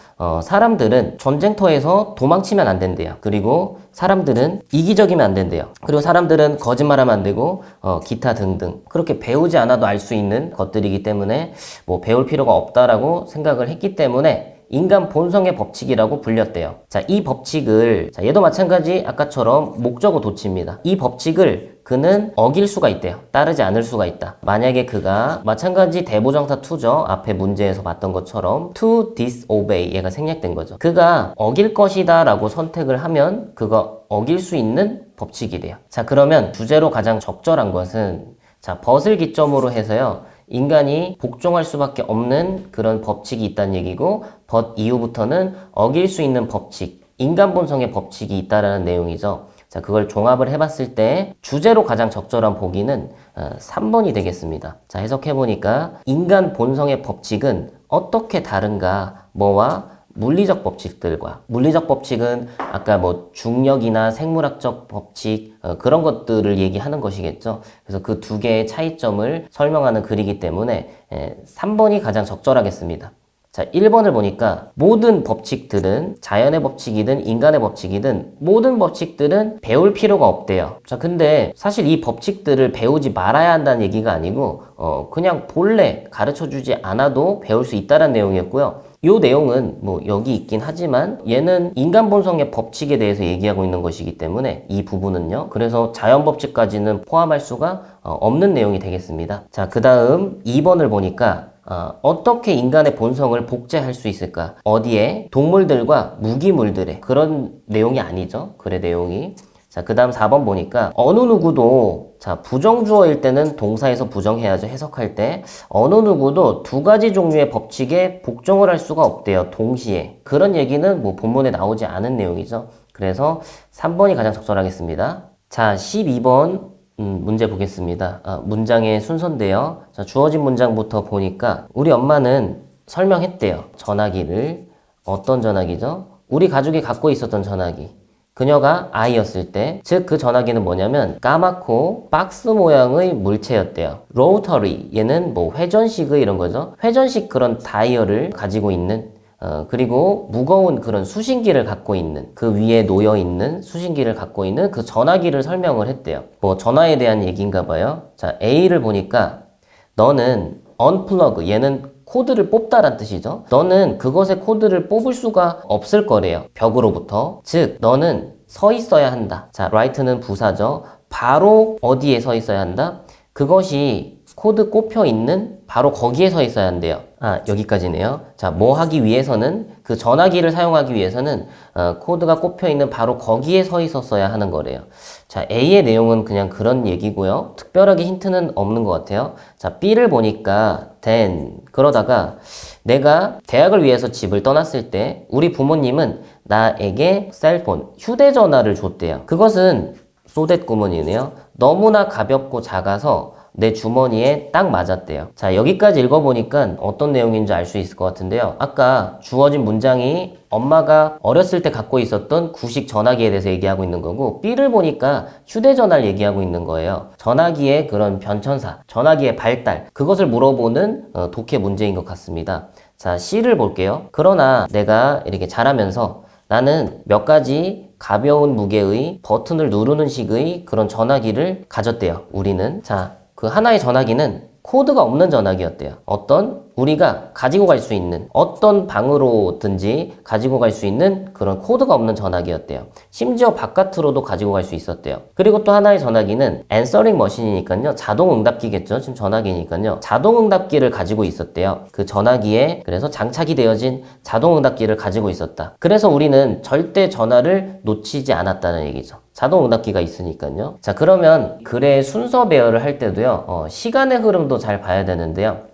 사람들은 전쟁터에서 도망치면 안 된대요. 그리고 사람들은 이기적이면 안 된대요. 그리고 사람들은 거짓말하면 안 되고 기타 등등 그렇게 배우지 않아도 알 수 있는 것들이기 때문에 뭐 배울 필요가 없다라고 생각을 했기 때문에 인간 본성의 법칙이라고 불렸대요. 자, 이 법칙을, 자, 얘도 마찬가지 아까처럼 목적어 도치입니다. 이 법칙을 그는 어길 수가 있대요. 따르지 않을 수가 있다. 만약에 그가 마찬가지 대보정사 to죠. 앞에 문제에서 봤던 것처럼 to disobey 얘가 생략된 거죠. 그가 어길 것이다 라고 선택을 하면 그가 어길 수 있는 법칙이래요. 자, 그러면 주제로 가장 적절한 것은 자, but을 기점으로 해서요. 인간이 복종할 수밖에 없는 그런 법칙이 있다는 얘기고 but 이후부터는 어길 수 있는 법칙, 인간 본성의 법칙이 있다라는 내용이죠. 자, 그걸 종합을 해봤을 때 주제로 가장 적절한 보기는 3번이 되겠습니다. 자, 해석해보니까 인간 본성의 법칙은 어떻게 다른가? 뭐와? 물리적 법칙들과. 물리적 법칙은 아까 뭐 중력이나 생물학적 법칙 그런 것들을 얘기하는 것이겠죠. 그래서 그 두 개의 차이점을 설명하는 글이기 때문에 3번이 가장 적절하겠습니다. 자, 1번을 보니까 모든 법칙들은 자연의 법칙이든 인간의 법칙이든 모든 법칙들은 배울 필요가 없대요. 자, 근데 사실 이 법칙들을 배우지 말아야 한다는 얘기가 아니고 그냥 본래 가르쳐주지 않아도 배울 수 있다는 내용이었고요. 이 내용은 뭐 여기 있긴 하지만 얘는 인간 본성의 법칙에 대해서 얘기하고 있는 것이기 때문에 이 부분은요. 그래서 자연 법칙까지는 포함할 수가 없는 내용이 되겠습니다. 자, 그 다음 2번을 보니까 어떻게 인간의 본성을 복제할 수 있을까? 어디에? 동물들과 무기물들의 그런 내용이 아니죠. 글의 내용이. 자, 그 다음 4번 보니까 어느 누구도 자, 부정주어일 때는 동사에서 부정해야죠. 해석할 때. 어느 누구도 두 가지 종류의 법칙에 복종을 할 수가 없대요. 동시에. 그런 얘기는 뭐 본문에 나오지 않은 내용이죠. 그래서 3번이 가장 적절하겠습니다. 자, 12번 문제 보겠습니다. 문장의 순서인데요. 자, 주어진 문장부터 보니까 우리 엄마는 설명했대요. 전화기를. 어떤 전화기죠? 우리 가족이 갖고 있었던 전화기. 그녀가 아이였을 때, 즉 그 전화기는 뭐냐면 까맣고 박스 모양의 물체였대요. 로터리, 얘는 뭐 회전식의 이런 거죠. 회전식 그런 다이얼을 가지고 있는 그리고 무거운 그런 수신기를 갖고 있는 그 위에 놓여 있는 수신기를 갖고 있는 그 전화기를 설명을 했대요. 뭐 전화에 대한 얘기인가 봐요. 자, A를 보니까 너는 unplug, 얘는 코드를 뽑다란 뜻이죠. 너는 그것의 코드를 뽑을 수가 없을 거래요. 벽으로부터. 즉, 너는 서 있어야 한다. 자, right는 부사죠. 바로 어디에 서 있어야 한다? 그것이 코드 꼽혀 있는 바로 거기에 서 있어야 한대요. 여기까지네요. 자, 뭐 하기 위해서는 그 전화기를 사용하기 위해서는 코드가 꼽혀 있는 바로 거기에 서 있었어야 하는 거래요. 자, A의 내용은 그냥 그런 얘기고요. 특별하게 힌트는 없는 것 같아요. 자, B를 보니까 then 그러다가 내가 대학을 위해서 집을 떠났을 때 우리 부모님은 나에게 셀폰, 휴대전화를 줬대요. 그것은 소댓 구문이네요. 너무나 가볍고 작아서 내 주머니에 딱 맞았대요. 자, 여기까지 읽어보니까 어떤 내용인지 알 수 있을 것 같은데요. 아까 주어진 문장이 엄마가 어렸을 때 갖고 있었던 구식 전화기에 대해서 얘기하고 있는 거고, B를 보니까 휴대전화를 얘기하고 있는 거예요. 전화기의 그런 변천사, 전화기의 발달, 그것을 물어보는 독해 문제인 것 같습니다. 자, C를 볼게요. 그러나 내가 이렇게 자라면서 나는 몇 가지 가벼운 무게의 버튼을 누르는 식의 그런 전화기를 가졌대요. 우리는. 자, 그 하나의 전화기는 코드가 없는 전화기였대요. 어떤 우리가 가지고 갈 수 있는 어떤 방으로든지 가지고 갈 수 있는 그런 코드가 없는 전화기였대요. 심지어 바깥으로도 가지고 갈 수 있었대요. 그리고 또 하나의 전화기는 answering 머신이니까요. 자동 응답기겠죠. 지금 전화기니까요. 자동 응답기를 가지고 있었대요. 그 전화기에 그래서 장착이 되어진 자동 응답기를 가지고 있었다. 그래서 우리는 절대 전화를 놓치지 않았다는 얘기죠. 자동 응답기가 있으니까요. 자, 그러면 글의 순서 배열을 할 때도요. 시간의 흐름도 잘 봐야 되는데요.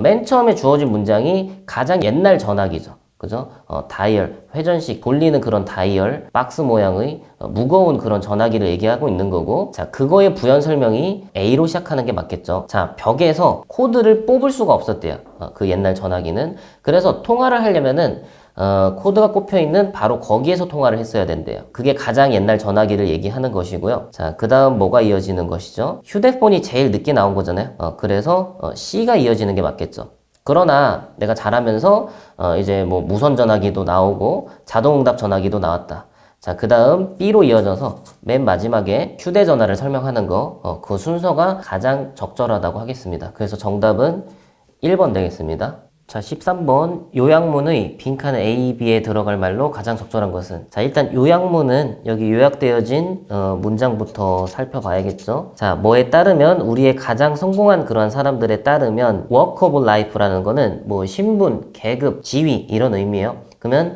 맨 처음에 주어진 문장이 가장 옛날 전화기죠. 그죠? 다이얼, 회전식 돌리는 그런 다이얼, 박스 모양의 무거운 그런 전화기를 얘기하고 있는 거고, 자, 그거의 부연 설명이 A로 시작하는 게 맞겠죠. 자, 벽에서 코드를 뽑을 수가 없었대요. 그 옛날 전화기는. 그래서 통화를 하려면은 코드가 꼽혀있는 바로 거기에서 통화를 했어야 된대요. 그게 가장 옛날 전화기를 얘기하는 것이고요. 자, 그 다음 뭐가 이어지는 것이죠? 휴대폰이 제일 늦게 나온 거잖아요. 그래서 C가 이어지는 게 맞겠죠. 그러나 내가 자라면서 이제 뭐 무선 전화기도 나오고 자동응답 전화기도 나왔다. 자, 그 다음 B로 이어져서 맨 마지막에 휴대전화를 설명하는 거, 그 순서가 가장 적절하다고 하겠습니다. 그래서 정답은 1번 되겠습니다. 자, 13번 요약문의 빈칸 A, B에 들어갈 말로 가장 적절한 것은? 자, 일단 요약문은 여기 요약되어진 문장부터 살펴봐야겠죠. 자, 뭐에 따르면 우리의 가장 성공한 그러한 사람들에 따르면 work of life라는 거는 뭐 신분, 계급, 지위 이런 의미예요. 그러면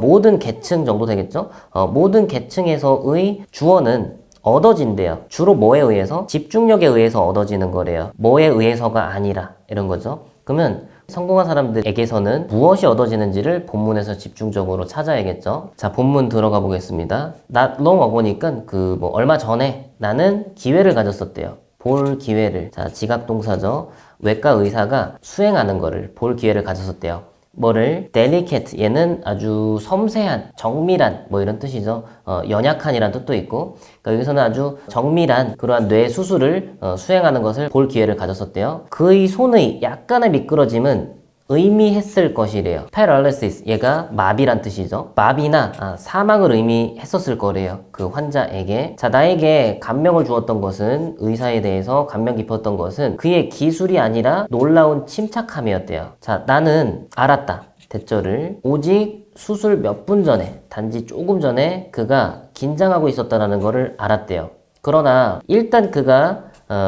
모든 계층 정도 되겠죠. 모든 계층에서의 주어는 얻어진대요. 주로 뭐에 의해서? 집중력에 의해서 얻어지는 거래요. 뭐에 의해서가 아니라 이런 거죠. 그러면 성공한 사람들에게서는 무엇이 얻어지는지를 본문에서 집중적으로 찾아야겠죠. 자, 본문 들어가 보겠습니다. Not long ago니까 그 뭐 얼마 전에 나는 기회를 가졌었대요. 볼 기회를. 자, 지각동사죠. 외과 의사가 수행하는 거를 볼 기회를 가졌었대요. 뭐를? delicate, 얘는 아주 섬세한, 정밀한 뭐 이런 뜻이죠. 연약한이란 뜻도 있고, 그러니까 여기서는 아주 정밀한 그러한 뇌 수술을 수행하는 것을 볼 기회를 가졌었대요. 그의 손의 약간의 미끄러짐은 의미했을 것이래요. paralysis, 얘가 마비란 뜻이죠. 마비나 사망을 의미했었을 거래요. 그 환자에게. 자, 나에게 감명을 주었던 것은, 의사에 대해서 감명 깊었던 것은 그의 기술이 아니라 놀라운 침착함이었대요. 자, 나는 알았다. 대절을. 오직 수술 몇 분 전에, 단지 조금 전에 그가 긴장하고 있었다는 것을 알았대요. 그러나 일단 그가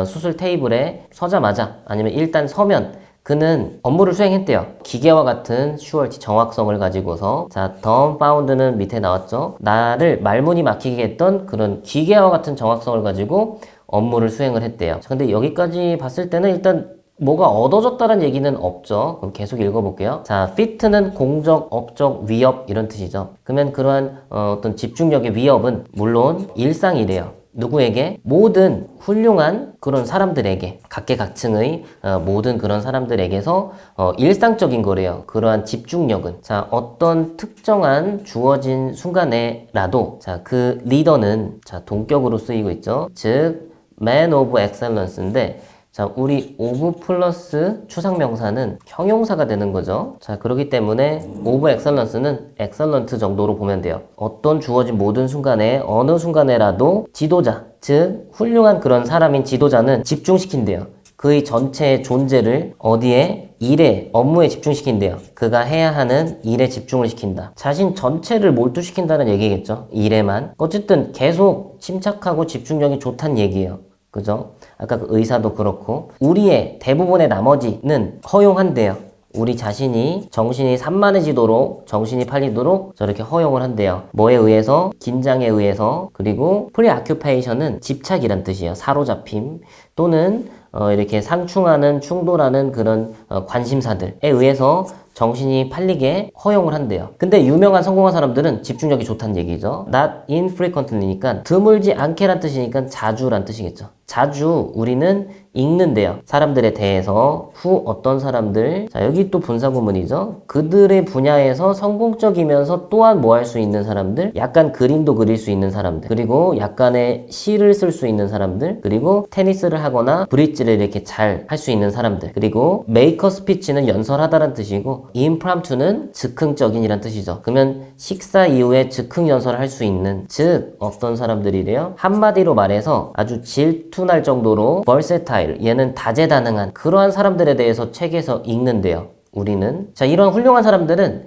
수술 테이블에 서자마자, 아니면 일단 서면 그는 업무를 수행했대요. 기계와 같은 슈얼티 정확성을 가지고서 자, dumbfound는 밑에 나왔죠. 나를 말문이 막히게 했던 그런 기계와 같은 정확성을 가지고 업무를 수행을 했대요. 자, 근데 여기까지 봤을 때는 일단 뭐가 얻어졌다는 얘기는 없죠. 그럼 계속 읽어볼게요. 자, fit는 공적, 업적, 위협 이런 뜻이죠. 그러면 그러한 어떤 집중력의 위협은 물론 일상이래요. 누구에게? 모든 훌륭한 그런 사람들에게 각계각층의 모든 그런 사람들에게서 일상적인 거래요. 그러한 집중력은 자 어떤 특정한 주어진 순간에라도 자 그 리더는 자 동격으로 쓰이고 있죠. 즉 man of excellence인데 자, 우리 of 플러스 추상명사는 형용사가 되는 거죠. 자, 그렇기 때문에 of excellence는 excellent 정도로 보면 돼요. 어떤 주어진 모든 순간에 어느 순간에라도 지도자, 즉 훌륭한 그런 사람인 지도자는 집중시킨대요. 그의 전체의 존재를 어디에? 일에, 업무에 집중시킨대요. 그가 해야 하는 일에 집중을 시킨다. 자신 전체를 몰두시킨다는 얘기겠죠. 일에만. 어쨌든 계속 침착하고 집중력이 좋다는 얘기예요. 그죠? 아까 그 의사도 그렇고 우리의 대부분의 나머지는 허용한대요. 우리 자신이 정신이 산만해지도록 정신이 팔리도록 저렇게 허용을 한대요. 뭐에 의해서? 긴장에 의해서. 그리고 preoccupation은 집착이란 뜻이에요. 사로잡힘 또는 이렇게 상충하는 충돌하는 그런 관심사들에 의해서 정신이 팔리게 허용을 한대요. 근데 유명한 성공한 사람들은 집중력이 좋다는 얘기죠. Not infrequently니까 드물지 않게란 뜻이니까 자주란 뜻이겠죠. 자주 우리는 읽는데요. 사람들에 대해서 어떤 사람들 자 여기 또 분사구문이죠. 그들의 분야에서 성공적이면서 또한 뭐 할 수 있는 사람들 약간 그림도 그릴 수 있는 사람들 그리고 약간의 시를 쓸 수 있는 사람들 그리고 테니스를 하거나 브릿지를 이렇게 잘 할 수 있는 사람들 그리고 메이커 스피치는 연설하다란 뜻이고 impromptu는 즉흥적인이란 뜻이죠. 그러면 식사 이후에 즉흥 연설을 할 수 있는 즉 어떤 사람들이래요? 한마디로 말해서 아주 질투날 정도로 versatile 얘는 다재다능한 그러한 사람들에 대해서 책에서 읽는데요. 우리는 자 이런 훌륭한 사람들은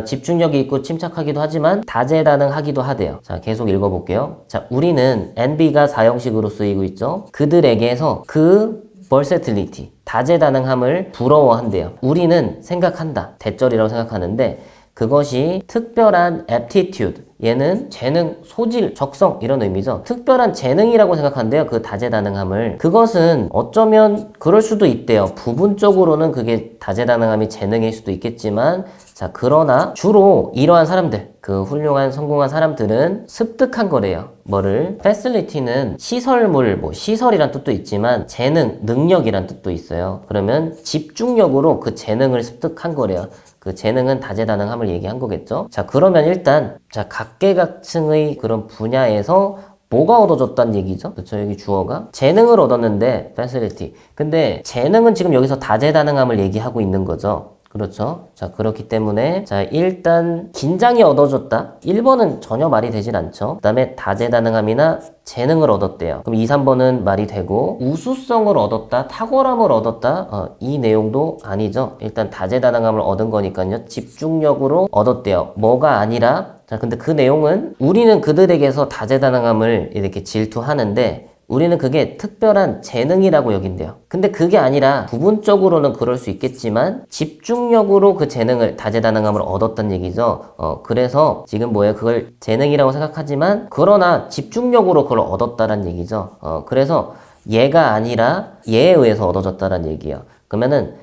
집중력이 있고 침착하기도 하지만 다재다능하기도 하대요. 자 계속 읽어볼게요. 자 우리는 NB가 사형식으로 쓰이고 있죠. 그들에게서 그 versatility 다재다능함을 부러워한대요. 우리는 생각한다. 대절이라고 생각하는데 그것이 특별한 aptitude 얘는 재능, 소질, 적성 이런 의미죠. 특별한 재능이라고 생각한대요. 그 다재다능함을. 그것은 어쩌면 그럴 수도 있대요. 부분적으로는 그게 다재다능함이 재능일 수도 있겠지만 자 그러나 주로 이러한 사람들 그 훌륭한 성공한 사람들은 습득한 거래요. 뭐를? facility는 시설물, 뭐 시설이란 뜻도 있지만 재능, 능력이란 뜻도 있어요. 그러면 집중력으로 그 재능을 습득한 거래요. 그 재능은 다재다능함을 얘기한 거겠죠. 자 그러면 일단 자 각계각층의 그런 분야에서 뭐가 얻어졌다는 얘기죠? 그렇죠? 여기 주어가 재능을 얻었는데 facility 근데 재능은 지금 여기서 다재다능함을 얘기하고 있는 거죠. 그렇죠? 자 그렇기 때문에 자 일단 긴장이 얻어졌다 1번은 전혀 말이 되질 않죠. 그 다음에 다재다능함이나 재능을 얻었대요. 그럼 2, 3번은 말이 되고 우수성을 얻었다 탁월함을 얻었다 이 내용도 아니죠. 일단 다재다능함을 얻은 거니까요. 집중력으로 얻었대요. 뭐가 아니라 자 근데 그 내용은 우리는 그들에게서 다재다능함을 이렇게 질투하는데 우리는 그게 특별한 재능이라고 여긴대요. 근데 그게 아니라 부분적으로는 그럴 수 있겠지만 집중력으로 그 재능을 다재다능함을 얻었단 얘기죠. 그래서 지금 뭐예요? 그걸 재능이라고 생각하지만 그러나 집중력으로 그걸 얻었다란 얘기죠. 그래서 얘가 아니라 얘에 의해서 얻어졌다란 얘기예요. 그러면은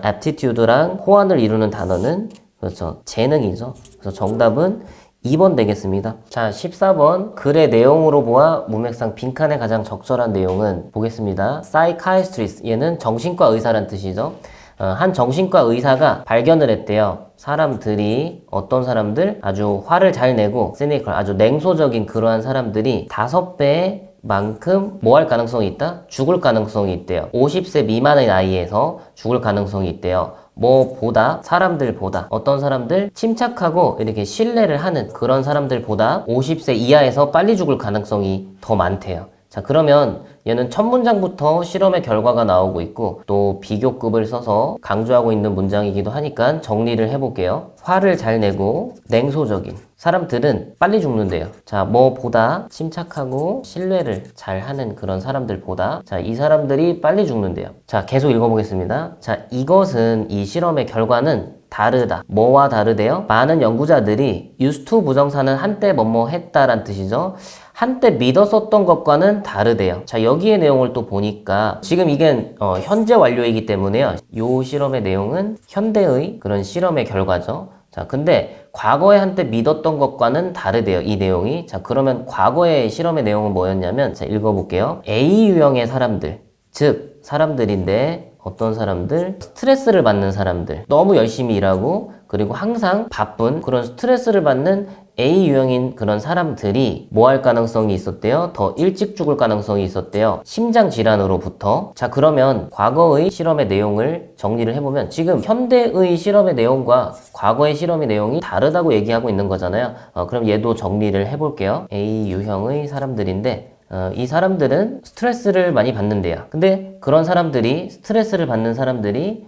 aptitude랑 호환을 이루는 단어는 그렇죠. 재능이죠. 그래서 정답은 2번 되겠습니다. 자, 14번. 글의 내용으로 보아 문맥상 빈칸에 가장 적절한 내용은 보겠습니다. psychiatrist. 얘는 정신과 의사란 뜻이죠. 한 정신과 의사가 발견을 했대요. 사람들이 어떤 사람들 아주 화를 잘 내고 cynical 아주 냉소적인 그러한 사람들이 5배의 만큼 뭐 할 가능성이 있다? 죽을 가능성이 있대요. 50세 미만의 나이에서 죽을 가능성이 있대요. 뭐보다 사람들보다 어떤 사람들 침착하고 이렇게 신뢰를 하는 그런 사람들보다 50세 이하에서 빨리 죽을 가능성이 더 많대요. 자, 그러면 얘는 첫 문장부터 실험의 결과가 나오고 있고 또 비교급을 써서 강조하고 있는 문장이기도 하니까 정리를 해볼게요. 화를 잘 내고 냉소적인 사람들은 빨리 죽는데요. 자, 뭐보다 침착하고 신뢰를 잘 하는 그런 사람들보다 자, 이 사람들이 빨리 죽는데요. 자, 계속 읽어보겠습니다. 자, 이것은 이 실험의 결과는 다르다. 뭐와 다르대요? 많은 연구자들이 used to 부정사는 한때 뭐뭐 했다란 뜻이죠. 한때 믿었었던 것과는 다르대요. 자, 여기의 내용을 또 보니까 지금 이게 현재 완료이기 때문에요. 요 실험의 내용은 현대의 그런 실험의 결과죠. 자, 근데 과거에 한때 믿었던 것과는 다르대요. 이 내용이. 자, 그러면 과거의 실험의 내용은 뭐였냐면 자, 읽어볼게요. A 유형의 사람들, 즉 사람들인데 어떤 사람들? 스트레스를 받는 사람들. 너무 열심히 일하고 그리고 항상 바쁜 그런 스트레스를 받는 A 유형인 그런 사람들이 뭐 할 가능성이 있었대요? 더 일찍 죽을 가능성이 있었대요. 심장 질환으로부터. 자, 그러면 과거의 실험의 내용을 정리를 해보면 지금 현대의 실험의 내용과 과거의 실험의 내용이 다르다고 얘기하고 있는 거잖아요. 그럼 얘도 정리를 해볼게요. A 유형의 사람들인데 이 사람들은 스트레스를 많이 받는데요. 근데 그런 사람들이 스트레스를 받는 사람들이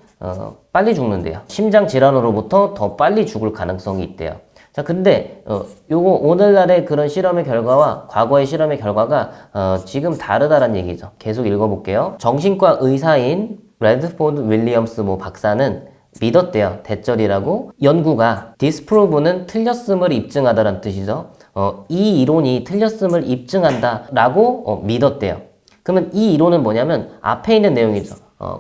빨리 죽는데요. 심장 질환으로부터 더 빨리 죽을 가능성이 있대요. 자, 근데 요거 오늘날의 그런 실험의 결과와 과거의 실험의 결과가 지금 다르다란 얘기죠. 계속 읽어볼게요. 정신과 의사인 레드포드 윌리엄스 뭐 박사는 믿었대요. 대절이라고. 연구가 disprove는 틀렸음을 입증하다란 뜻이죠. 이 이론이 틀렸음을 입증한다라고 믿었대요. 그러면 이 이론은 뭐냐면 앞에 있는 내용이죠.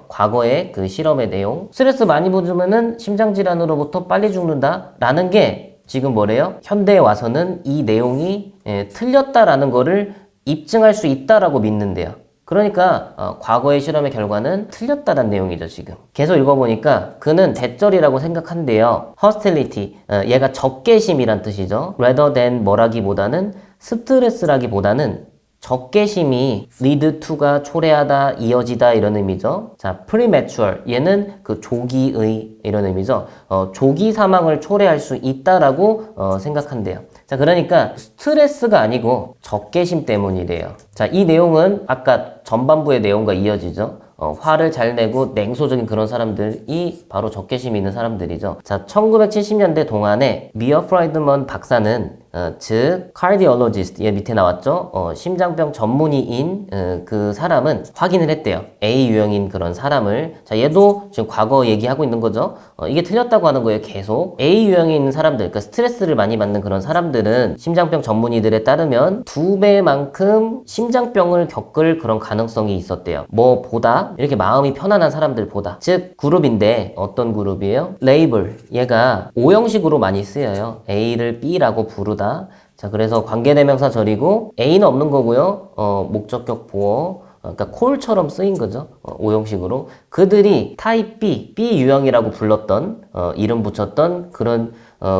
과거의 그 실험의 내용. 스트레스 많이 받으면은 심장질환으로부터 빨리 죽는다라는 게 지금 뭐래요? 현대에 와서는 이 내용이 틀렸다라는 거를 입증할 수 있다라고 믿는데요. 그러니까 과거의 실험의 결과는 틀렸다는 내용이죠. 지금 계속 읽어보니까 그는 대절이라고 생각한대요. hostility, 얘가 적개심이란 뜻이죠. rather than 뭐라기보다는 스트레스라기보다는 적개심이 lead to가 초래하다, 이어지다 이런 의미죠. 자, premature 얘는 그 조기의 이런 의미죠. 조기 사망을 초래할 수 있다라고 생각한대요. 자, 그러니까 스트레스가 아니고 적개심 때문이래요. 자, 이 내용은 아까 전반부의 내용과 이어지죠. 화를 잘 내고 냉소적인 그런 사람들이 바로 적개심이 있는 사람들이죠. 자, 1970년대 동안에 미어 프라이드먼 박사는 즉 cardiologist 얘 밑에 나왔죠. 심장병 전문의인 그 사람은 확인을 했대요. A 유형인 그런 사람을. 자, 얘도 지금 과거 얘기하고 있는 거죠. 이게 틀렸다고 하는 거예요. 계속 A 유형인 사람들, 그러니까 스트레스를 많이 받는 그런 사람들은 심장병 전문의들에 따르면 2배만큼 심장병을 겪을 그런 가능성이 있었대요. 뭐보다 이렇게 마음이 편안한 사람들보다. 즉 그룹인데 어떤 그룹이에요? 레이블. 얘가 오형식으로 많이 쓰여요. A를 B라고 부르다. 자, 그래서 관계대명사 절이고 A는 없는 거고요. 목적격 보어. 그러니까 콜처럼 쓰인 거죠. 오형식으로. 그들이 타입 B, B 유형이라고 불렀던 이름 붙였던 그런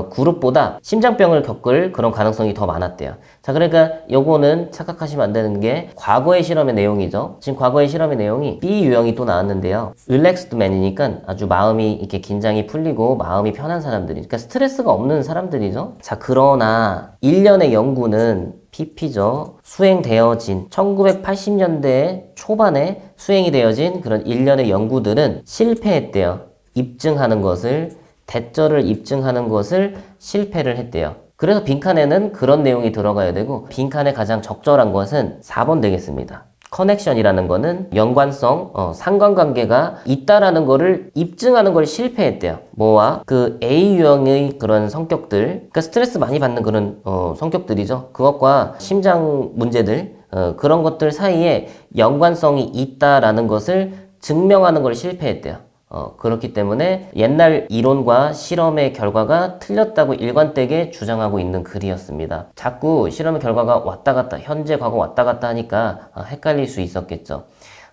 그룹보다 심장병을 겪을 그런 가능성이 더 많았대요. 자, 그러니까 요거는 착각하시면 안 되는 게 과거의 실험의 내용이죠. 지금 과거의 실험의 내용이 B 유형이 또 나왔는데요. relaxed man이니까 아주 마음이 이렇게 긴장이 풀리고 마음이 편한 사람들이, 그러니까 스트레스가 없는 사람들이죠. 자, 그러나 일련의 연구는 PP죠. 수행되어진 1980년대 초반에 수행이 되어진 그런 일련의 연구들은 실패했대요. 입증하는 것을, 대절을 입증하는 것을 실패를 했대요. 그래서 빈칸에는 그런 내용이 들어가야 되고 빈칸에 가장 적절한 것은 4번 되겠습니다. 커넥션이라는 거는 연관성, 상관관계가 있다라는 거를 입증하는 걸 실패했대요. 뭐와? 그 A 유형의 그런 성격들, 그러니까 스트레스 많이 받는 그런 성격들이죠. 그것과 심장 문제들, 그런 것들 사이에 연관성이 있다라는 것을 증명하는 걸 실패했대요. 그렇기 때문에 옛날 이론과 실험의 결과가 틀렸다고 일관되게 주장하고 있는 글이었습니다. 자꾸 실험의 결과가 왔다 갔다, 현재, 과거 왔다 갔다 하니까 헷갈릴 수 있었겠죠.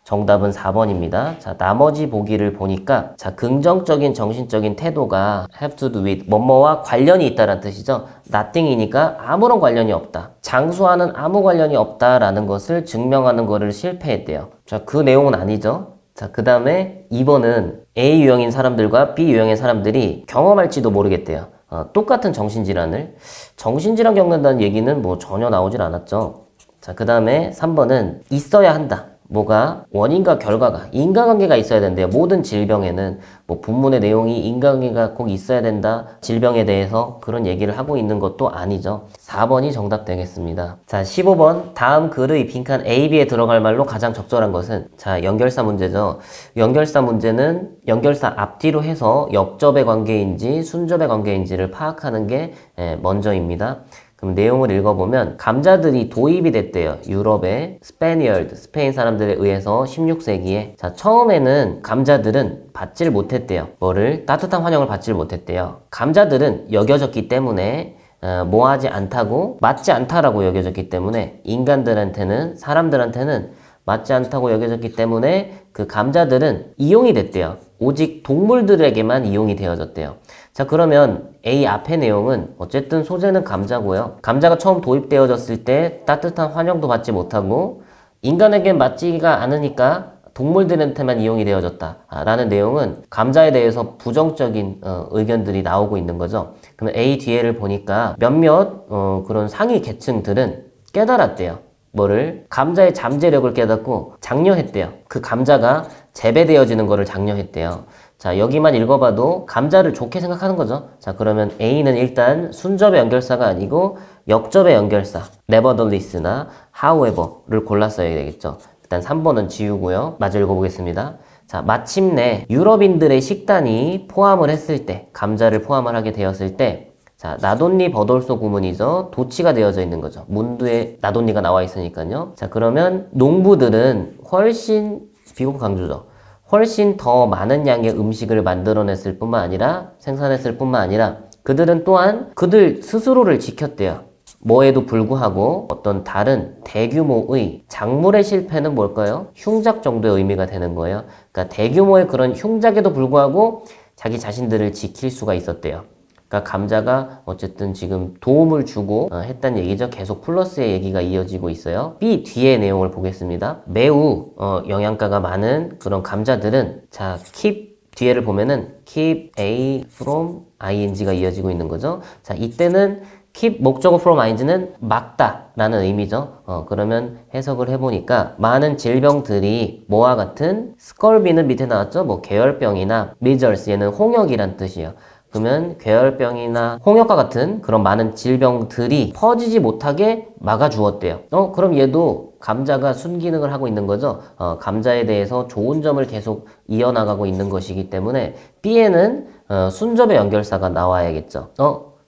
정답은 4번입니다. 자, 나머지 보기를 보니까 자, 긍정적인 정신적인 태도가 have to do with 뭐뭐와 관련이 있다는 뜻이죠. nothing이니까 아무런 관련이 없다. 장수와는 아무 관련이 없다라는 것을 증명하는 것을 실패했대요. 자, 그 내용은 아니죠. 자, 그 다음에 2번은 A 유형인 사람들과 B 유형의 사람들이 경험할지도 모르겠대요. 똑같은 정신질환을. 정신질환 겪는다는 얘기는 뭐 전혀 나오질 않았죠. 자, 그 다음에 3번은 있어야 한다. 뭐가? 원인과 결과가 인과관계가 있어야 된대요. 모든 질병에는 뭐 본문의 내용이 인과관계가 꼭 있어야 된다. 질병에 대해서 그런 얘기를 하고 있는 것도 아니죠. 4번이 정답 되겠습니다. 자, 15번 다음 글의 빈칸 A, B에 들어갈 말로 가장 적절한 것은 자, 연결사 문제죠. 연결사 문제는 연결사 앞뒤로 해서 역접의 관계인지 순접의 관계인지를 파악하는 게 먼저입니다. 그럼 내용을 읽어보면 감자들이 도입이 됐대요. 유럽의 스페인 사람들에 의해서 16세기에 자, 처음에는 감자들은 받질 못했대요. 뭐를? 따뜻한 환영을 받질 못했대요. 감자들은 여겨졌기 때문에 뭐하지 않다고 맞지 않다라고 여겨졌기 때문에 인간들한테는 사람들한테는 맞지 않다고 여겨졌기 때문에 그 감자들은 이용이 됐대요. 오직 동물들에게만 이용이 되어졌대요. 자, 그러면 A 앞의 내용은 어쨌든 소재는 감자고요. 감자가 처음 도입되어졌을 때 따뜻한 환영도 받지 못하고 인간에겐 맞지가 않으니까 동물들한테만 이용이 되어졌다 라는 내용은 감자에 대해서 부정적인 의견들이 나오고 있는 거죠. 그러면 A 뒤에를 보니까 몇몇 그런 상위 계층들은 깨달았대요. 뭐를? 감자의 잠재력을 깨닫고 장려했대요. 그 감자가 재배되어지는 거를 장려했대요. 자, 여기만 읽어봐도 감자를 좋게 생각하는 거죠. 자, 그러면 A는 일단 순접의 연결사가 아니고 역접의 연결사 nevertheless나 however를 골랐어야 되겠죠. 일단 3번은 지우고요. 마저 읽어보겠습니다. 자, 마침내 유럽인들의 식단이 포함을 했을 때 감자를 포함을 하게 되었을 때 자, 나돈니 버돌소 구문이죠. 도치가 되어져 있는 거죠. 문두에 나돈니가 나와 있으니까요. 자, 그러면 농부들은 훨씬 비록 강조죠. 훨씬 더 많은 양의 음식을 만들어냈을 뿐만 아니라 생산했을 뿐만 아니라 그들은 또한 그들 스스로를 지켰대요. 뭐에도 불구하고 어떤 다른 대규모의 작물의 실패는 뭘까요? 흉작 정도의 의미가 되는 거예요. 그러니까 대규모의 그런 흉작에도 불구하고 자기 자신들을 지킬 수가 있었대요. 그러니까 감자가 어쨌든 지금 도움을 주고 했다는 얘기죠. 계속 플러스의 얘기가 이어지고 있어요. B 뒤의 내용을 보겠습니다. 매우 영양가가 많은 그런 감자들은 자, keep 뒤에를 보면은 keep A from ing가 이어지고 있는 거죠. 자, 이때는 keep 목적어 from ing는 막다 라는 의미죠. 그러면 해석을 해보니까 많은 질병들이 뭐와 같은 스컬비는 밑에 나왔죠. 뭐 계열병이나 미절스 얘는 홍역이란 뜻이에요. 그러면 괴열병이나 홍역과 같은 그런 많은 질병들이 퍼지지 못하게 막아주었대요. 그럼 얘도 감자가 순기능을 하고 있는 거죠. 감자에 대해서 좋은 점을 계속 이어나가고 있는 것이기 때문에 B에는 순접의 연결사가 나와야겠죠.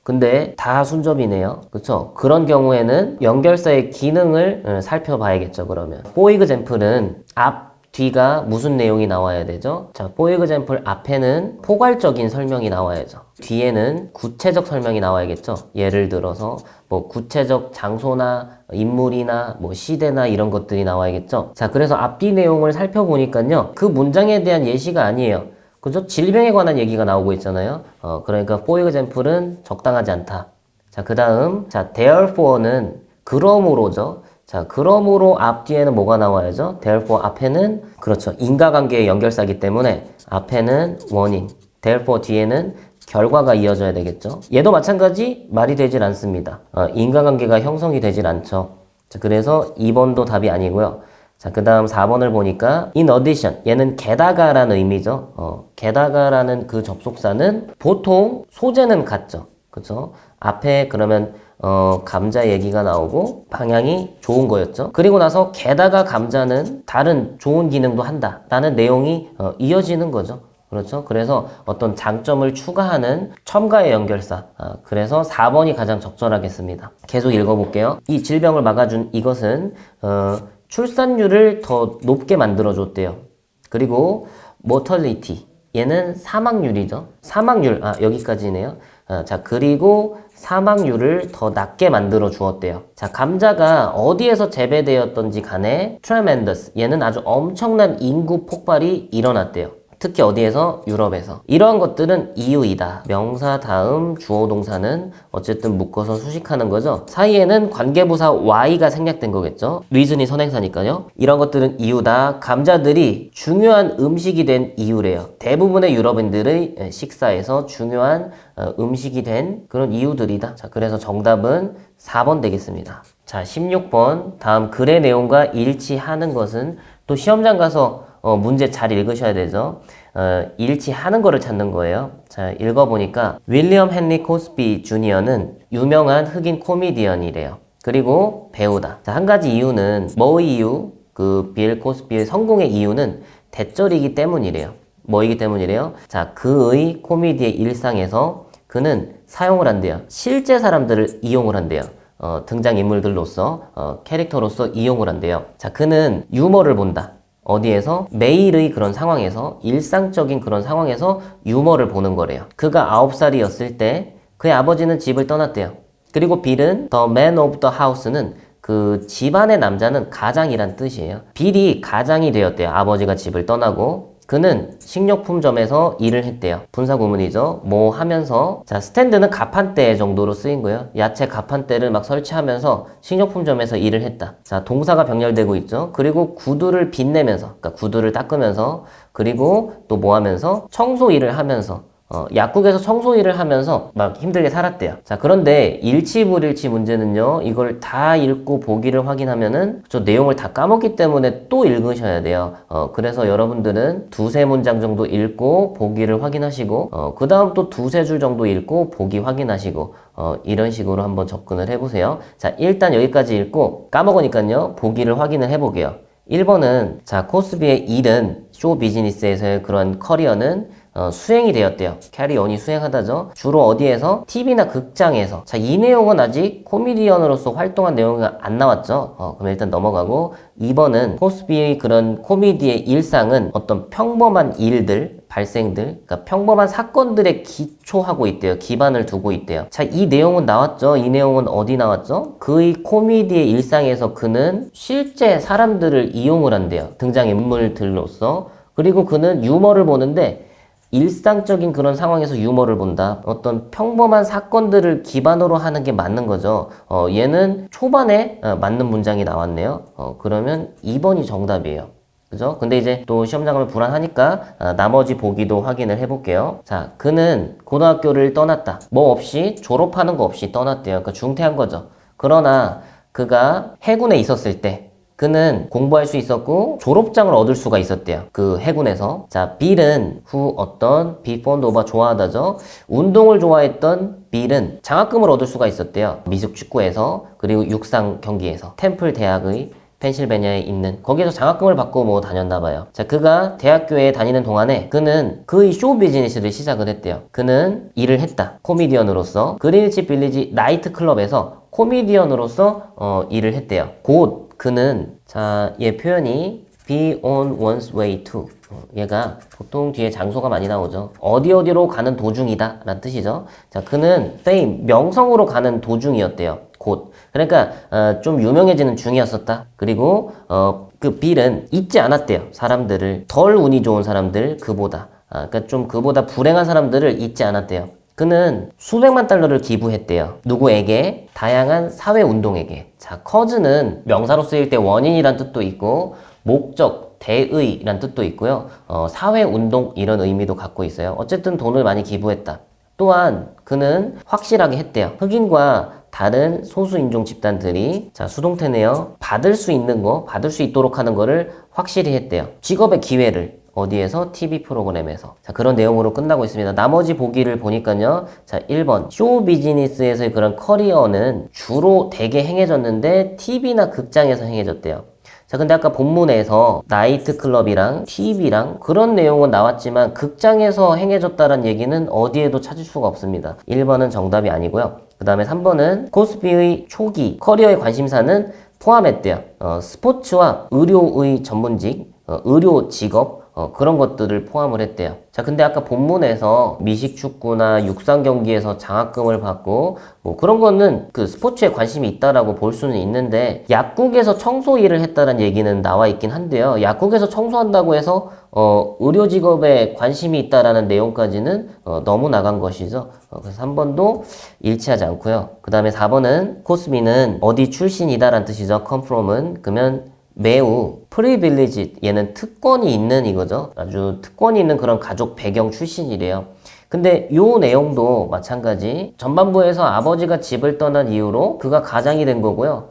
근데 다 순접이네요. 그쵸? 그런 경우에는 연결사의 기능을 살펴봐야겠죠, 그러면. for example은 앞 뒤가 무슨 내용이 나와야 되죠? 자, for example 앞에는 포괄적인 설명이 나와야죠. 뒤에는 구체적 설명이 나와야겠죠. 예를 들어서 뭐 구체적 장소나 인물이나 뭐 시대나 이런 것들이 나와야겠죠. 자, 그래서 앞뒤 내용을 살펴보니까요. 그 문장에 대한 예시가 아니에요. 그죠? 질병에 관한 얘기가 나오고 있잖아요. 그러니까 for example은 적당하지 않다. 자, 그 다음 자, therefore는 그러므로죠. 자, 그러므로 앞뒤에는 뭐가 나와야죠? therefore 앞에는 그렇죠. 인과관계의 연결사이기 때문에 앞에는 원인, therefore 뒤에는 결과가 이어져야 되겠죠. 얘도 마찬가지 말이 되질 않습니다. 인과관계가 형성이 되질 않죠. 자, 그래서 2번도 답이 아니고요. 자, 그 다음 4번을 보니까 in addition 얘는 게다가라는 의미죠. 게다가라는 그 접속사는 보통 소재는 같죠. 그쵸? 앞에 그러면 감자 얘기가 나오고 방향이 좋은 거였죠. 그리고 나서 게다가 감자는 다른 좋은 기능도 한다 라는 내용이 이어지는 거죠. 그렇죠. 그래서 어떤 장점을 추가하는 첨가의 연결사. 그래서 4번이 가장 적절하겠습니다. 계속 읽어볼게요. 이 질병을 막아준 이것은 출산율을 더 높게 만들어줬대요. 그리고 mortality 얘는 사망률이죠. 사망률 여기까지네요. 자, 그리고 사망률을 더 낮게 만들어 주었대요. 자, 감자가 어디에서 재배되었던지 간에 tremendous 얘는 아주 엄청난 인구 폭발이 일어났대요. 특히 어디에서? 유럽에서. 이러한 것들은 이유이다. 명사 다음 주어 동사는 어쨌든 묶어서 수식하는 거죠. 사이에는 관계부사 Y가 생략된 거겠죠. reason이 선행사니까요. 이런 것들은 이유다. 감자들이 중요한 음식이 된 이유래요. 대부분의 유럽인들의 식사에서 중요한 음식이 된 그런 이유들이다. 자, 그래서 정답은 4번 되겠습니다. 자, 16번. 다음 글의 내용과 일치하는 것은 또 시험장 가서 문제 잘 읽으셔야 되죠. 일치하는 거를 찾는 거예요. 자, 읽어보니까 윌리엄 헨리 코스비 주니어는 유명한 흑인 코미디언이래요. 그리고 배우다. 자, 한 가지 이유는 뭐의 이유? 빌 코스비의 성공의 이유는 대절이기 때문이래요. 뭐이기 때문이래요? 자, 그의 코미디의 일상에서 그는 사용을 한대요. 실제 사람들을 이용을 한대요. 등장인물들로서 캐릭터로서 이용을 한대요. 자, 그는 유머를 본다. 어디에서? 매일의 그런 상황에서, 일상적인 그런 상황에서 유머를 보는 거래요. 그가 9살이었을 때 그의 아버지는 집을 떠났대요. 그리고 빌은 The Man of the House는 그 집안의 남자는 가장이란 뜻이에요. 빌이 가장이 되었대요. 아버지가 집을 떠나고. 그는 식료품점에서 일을 했대요. 분사구문이죠. 뭐 하면서. 자, 스탠드는 가판대 정도로 쓰인 거예요. 야채 가판대를 막 설치하면서 식료품점에서 일을 했다. 자, 동사가 병렬되고 있죠. 그리고 구두를 빛내면서, 그러니까 구두를 닦으면서, 그리고 또 뭐 하면서 청소 일을 하면서, 약국에서 청소 일을 하면서 막 힘들게 살았대요. 자, 그런데 일치불일치 문제는요, 이걸 다 읽고 보기를 확인하면은 저 내용을 다 까먹기 때문에 또 읽으셔야 돼요. 그래서 여러분들은 두세 문장 정도 읽고 보기를 확인하시고, 그 다음 또 두세 줄 정도 읽고 보기 확인하시고, 이런 식으로 한번 접근을 해보세요. 자, 일단 여기까지 읽고 까먹으니까요, 보기를 확인을 해보게요. 1번은, 자, 코스비의 일은, 쇼 비즈니스에서의 그런 커리어는 수행이 되었대요. 캐리온이 수행하다죠. 주로 어디에서? TV나 극장에서. 자, 이 내용은 아직 코미디언으로서 활동한 내용이 안 나왔죠. 그럼 일단 넘어가고 2번은 코스비의 그런 코미디의 일상은 어떤 평범한 일들, 발생들, 그러니까 평범한 사건들에 기초하고 있대요. 기반을 두고 있대요. 자, 이 내용은 나왔죠. 이 내용은 어디 나왔죠? 그의 코미디의 일상에서 그는 실제 사람들을 이용을 한대요. 등장인물들로서. 그리고 그는 유머를 보는데 일상적인 그런 상황에서 유머를 본다. 어떤 평범한 사건들을 기반으로 하는 게 맞는 거죠. 얘는 초반에 맞는 문장이 나왔네요. 그러면 2번이 정답이에요. 그죠? 근데 이제 또 시험장 가면 불안하니까 나머지 보기도 확인을 해볼게요. 자, 그는 고등학교를 떠났다. 뭐 없이 졸업하는 거 없이 떠났대요. 그러니까 중퇴한 거죠. 그러나 그가 해군에 있었을 때 그는 공부할 수 있었고 졸업장을 얻을 수가 있었대요. 그 해군에서. 자, 빌은 어떤 비폰도바 좋아하다죠. 운동을 좋아했던 빌은 장학금을 얻을 수가 있었대요. 미숙 축구에서, 그리고 육상 경기에서, 템플 대학의 펜실베니아에 있는 거기에서 장학금을 받고 뭐 다녔나 봐요. 자, 그가 대학교에 다니는 동안에 그는 그의 쇼 비즈니스를 시작을 했대요. 그는 일을 했다. 코미디언으로서 그린위치 빌리지 나이트 클럽에서 코미디언으로서 일을 했대요. 곧 그는, 자, 얘 표현이 be on one's way to, 얘가 보통 뒤에 장소가 많이 나오죠. 어디로 가는 도중이다 라는 뜻이죠. 자, 그는 fame, 명성으로 가는 도중이었대요. 곧. 그러니까 좀 유명해지는 중이었었다. 그리고 그 빌은 잊지 않았대요. 사람들을, 덜 운이 좋은 사람들, 그보다. 그러니까 좀 그보다 불행한 사람들을 잊지 않았대요. 그는 수백만 달러를 기부했대요. 누구에게? 다양한 사회운동에게. 자, 커즈는 명사로 쓰일 때 원인이란 뜻도 있고 목적, 대의란 뜻도 있고요. 사회운동 이런 의미도 갖고 있어요. 어쨌든 돈을 많이 기부했다. 또한 그는 확실하게 했대요. 흑인과 다른 소수인종 집단들이, 자, 수동태네요. 받을 수 있는 거, 받을 수 있도록 하는 거를 확실히 했대요. 직업의 기회를. 어디에서? TV 프로그램에서. 자, 그런 내용으로 끝나고 있습니다. 나머지 보기를 보니까요. 자, 1번. 쇼 비즈니스에서의 그런 커리어는 주로 되게 행해졌는데 TV나 극장에서 행해졌대요. 자, 근데 아까 본문에서 나이트클럽이랑 TV랑 그런 내용은 나왔지만 극장에서 행해졌다는 얘기는 어디에도 찾을 수가 없습니다. 1번은 정답이 아니고요. 그 다음에 3번은 코스비의 초기 커리어의 관심사는 포함했대요. 스포츠와 의료의 전문직, 의료 직업, 그런 것들을 포함을 했대요. 자, 근데 아까 본문에서 미식축구나 육상 경기에서 장학금을 받고 뭐 그런 거는 그 스포츠에 관심이 있다라고 볼 수는 있는데 약국에서 청소 일을 했다는 얘기는 나와 있긴 한데요. 약국에서 청소한다고 해서 의료 직업에 관심이 있다라는 내용까지는 너무 나간 것이죠. 그래서 3번도 일치하지 않고요. 그 다음에 4번은 코스미는 어디 출신이다라는 뜻이죠. come from은. 그러면 매우 privileged, 얘는 특권이 있는 이거죠. 아주 특권이 있는 그런 가족 배경 출신이래요. 근데 요 내용도 마찬가지. 전반부에서 아버지가 집을 떠난 이후로 그가 가장이 된 거고요.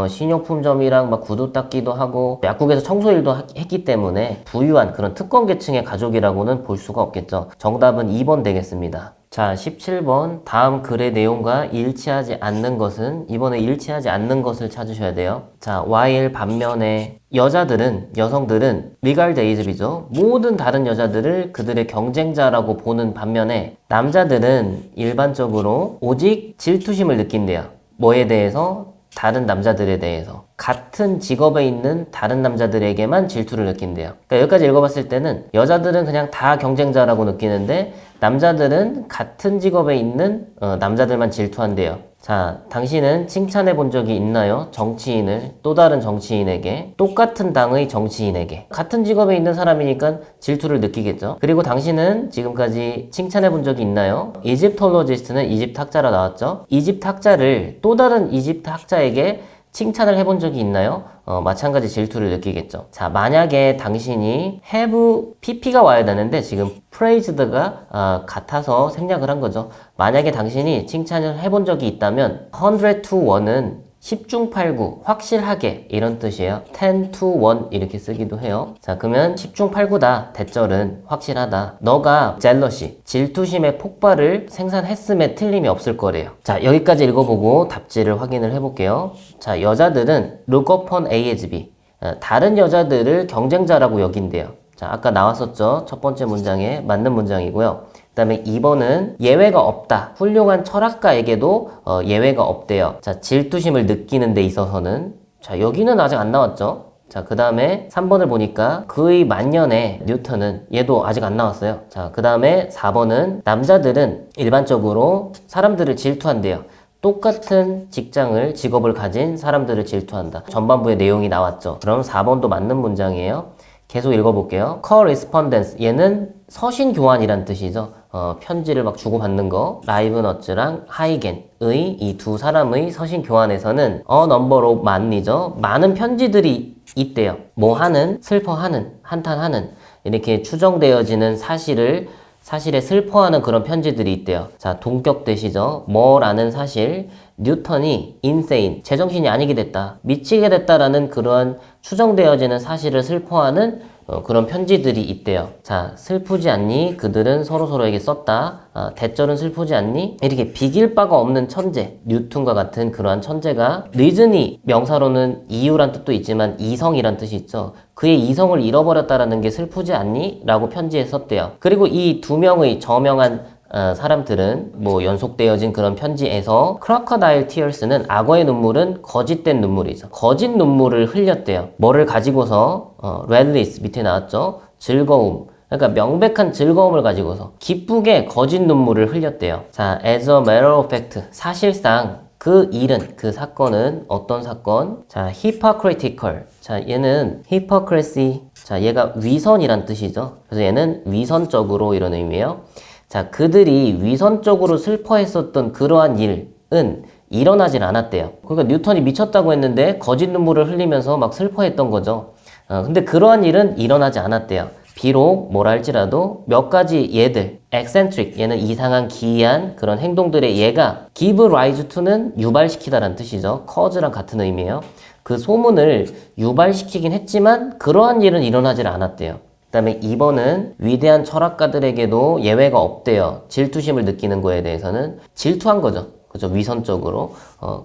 식료품점이랑 막 구두 닦기도 하고 약국에서 청소일도 했기 때문에 부유한 그런 특권 계층의 가족이라고는 볼 수가 없겠죠. 정답은 2번 되겠습니다. 자, 17번. 다음 글의 내용과 일치하지 않는 것은, 이번에 일치하지 않는 것을 찾으셔야 돼요. 자, while 반면에 여성들은 regard as이죠. 모든 다른 여자들을 그들의 경쟁자라고 보는 반면에 남자들은 일반적으로 오직 질투심을 느낀대요. 뭐에 대해서? 다른 남자들에 대해서. 같은 직업에 있는 다른 남자들에게만 질투를 느낀대요. 그러니까 여기까지 읽어봤을 때는 여자들은 그냥 다 경쟁자라고 느끼는데 남자들은 같은 직업에 있는 남자들만 질투한대요. 자, 당신은 칭찬해 본 적이 있나요? 정치인을 또 다른 정치인에게, 똑같은 당의 정치인에게. 같은 직업에 있는 사람이니까 질투를 느끼겠죠. 그리고 당신은 지금까지 칭찬해 본 적이 있나요? 이집톨로지스트는 이집트 학자라 나왔죠. 이집트 학자를 또 다른 이집트 학자에게 칭찬을 해본 적이 있나요? 마찬가지 질투를 느끼겠죠. 자, 만약에 당신이 have pp가 와야 되는데 지금 praised가 같아서 생략을 한 거죠. 만약에 당신이 칭찬을 해본 적이 있다면 100 to 1은 10중 8구 확실하게 이런 뜻이에요. 10 to 1 이렇게 쓰기도 해요. 자, 그러면 10중 8구다. 대절은 확실하다. 너가 젤러시, 질투심의 폭발을 생산했음에 틀림이 없을 거래요. 자, 여기까지 읽어보고 답지를 확인을 해볼게요. 자, 여자들은 look upon A as B. 다른 여자들을 경쟁자라고 여긴대요. 자, 아까 나왔었죠. 첫 번째 문장에 맞는 문장이고요. 그 다음에 2번은 예외가 없다. 훌륭한 철학가에게도 예외가 없대요. 자, 질투심을 느끼는 데 있어서는. 자, 여기는 아직 안 나왔죠. 자, 그 다음에 3번을 보니까 그의 만년에 뉴턴은 얘도 아직 안 나왔어요. 자, 그 다음에 4번은 남자들은 일반적으로 사람들을 질투한대요. 똑같은 직업을 가진 사람들을 질투한다. 전반부의 내용이 나왔죠. 그럼 4번도 맞는 문장이에요. 계속 읽어볼게요. correspondence, 얘는 서신 교환이란 뜻이죠. 편지를 막 주고받는 거. 라이브너츠랑 하이겐의 이 두 사람의 서신 교환에서는 a number of man이죠. 많은 편지들이 있대요. 뭐 하는, 슬퍼하는, 한탄하는 이렇게 추정되어지는 사실에 슬퍼하는 그런 편지들이 있대요. 자, 동격대시죠. 뭐라는 사실, 뉴턴이 insane, 제정신이 아니게 됐다, 미치게 됐다라는 그런 추정되어지는 사실을 슬퍼하는 그런 편지들이 있대요. 자, 슬프지 않니? 그들은 서로서로에게 썼다. 대절은 슬프지 않니? 이렇게 비길 바가 없는 천재, 뉴턴과 같은 그러한 천재가 reason이 명사로는 이유란 뜻도 있지만 이성이란 뜻이 있죠. 그의 이성을 잃어버렸다라는 게 슬프지 않니? 라고 편지에 썼대요. 그리고 이 두 명의 저명한 사람들은 뭐 연속되어진 그런 편지에서 크로커다일 티어스는 악어의 눈물은 거짓된 눈물이죠. 거짓 눈물을 흘렸대요. 뭐를 가지고서 렐리스 밑에 나왔죠. 즐거움. 그러니까 명백한 즐거움을 가지고서 기쁘게 거짓 눈물을 흘렸대요. 자, as a matter of fact, 사실상 그 일은, 그 사건은 어떤 사건? 자, hypocritical. 자, 얘는 hypocrisy. 자, 얘가 위선이란 뜻이죠. 그래서 얘는 위선적으로 이런 의미예요. 자, 그들이 위선적으로 슬퍼했었던 그러한 일은 일어나질 않았대요. 그러니까 뉴턴이 미쳤다고 했는데 거짓 눈물을 흘리면서 막 슬퍼했던 거죠. 근데 그러한 일은 일어나지 않았대요. 비록 뭐라 할지라도 몇 가지 얘들, eccentric, 얘는 이상한 기이한 그런 행동들의 얘가 give rise to는 유발시키다라는 뜻이죠. cause랑 같은 의미예요. 그 소문을 유발시키긴 했지만 그러한 일은 일어나질 않았대요. 그 다음에 2번은 위대한 철학가들에게도 예외가 없대요. 질투심을 느끼는 거에 대해서는 질투한 거죠. 그죠? 위선적으로.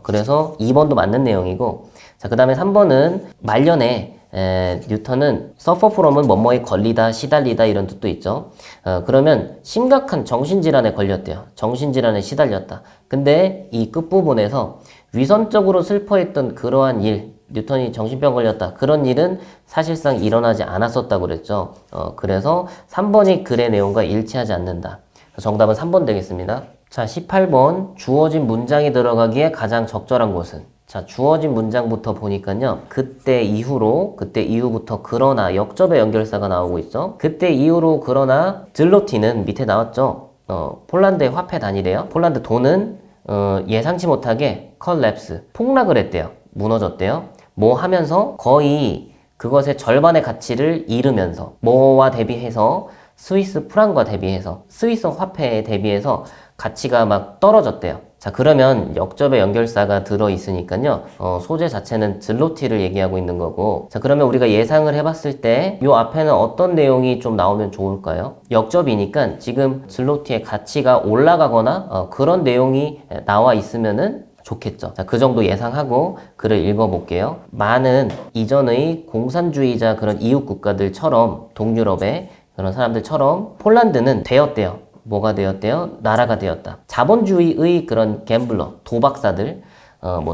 그래서 2번도 맞는 내용이고. 자, 그 다음에 3번은 말년에 뉴턴은 suffer from은 뭐뭐에 걸리다, 시달리다 이런 뜻도 있죠. 그러면 심각한 정신질환에 걸렸대요. 정신질환에 시달렸다. 근데 이 끝부분에서 위선적으로 슬퍼했던 그러한 일, 뉴턴이 정신병 걸렸다. 그런 일은 사실상 일어나지 않았었다고 그랬죠. 그래서 3번이 글의 내용과 일치하지 않는다. 정답은 3번 되겠습니다. 자, 18번 주어진 문장이 들어가기에 가장 적절한 곳은? 자, 주어진 문장부터 보니까요. 그때 이후부터 그러나 역접의 연결사가 나오고 있죠. 그때 이후로 그러나 들로티는 밑에 나왔죠. 폴란드의 화폐 단위래요. 폴란드 돈은 예상치 못하게 컬랩스, 폭락을 했대요. 무너졌대요. 뭐 하면서 거의 그것의 절반의 가치를 잃으면서 뭐와 대비해서 스위스 프랑과 대비해서 스위스 화폐에 대비해서 가치가 막 떨어졌대요. 자, 그러면 역접의 연결사가 들어있으니까요. 소재 자체는 들로티를 얘기하고 있는 거고. 자, 그러면 우리가 예상을 해봤을 때 이 앞에는 어떤 내용이 좀 나오면 좋을까요? 역접이니까 지금 들로티의 가치가 올라가거나 그런 내용이 나와 있으면은 좋겠죠. 자, 그 정도 예상하고 글을 읽어볼게요. 많은 이전의 공산주의자 그런 이웃 국가들처럼 동유럽의 그런 사람들처럼 폴란드는 되었대요. 뭐가 되었대요? 나라가 되었다. 자본주의의 그런 갬블러, 도박사들,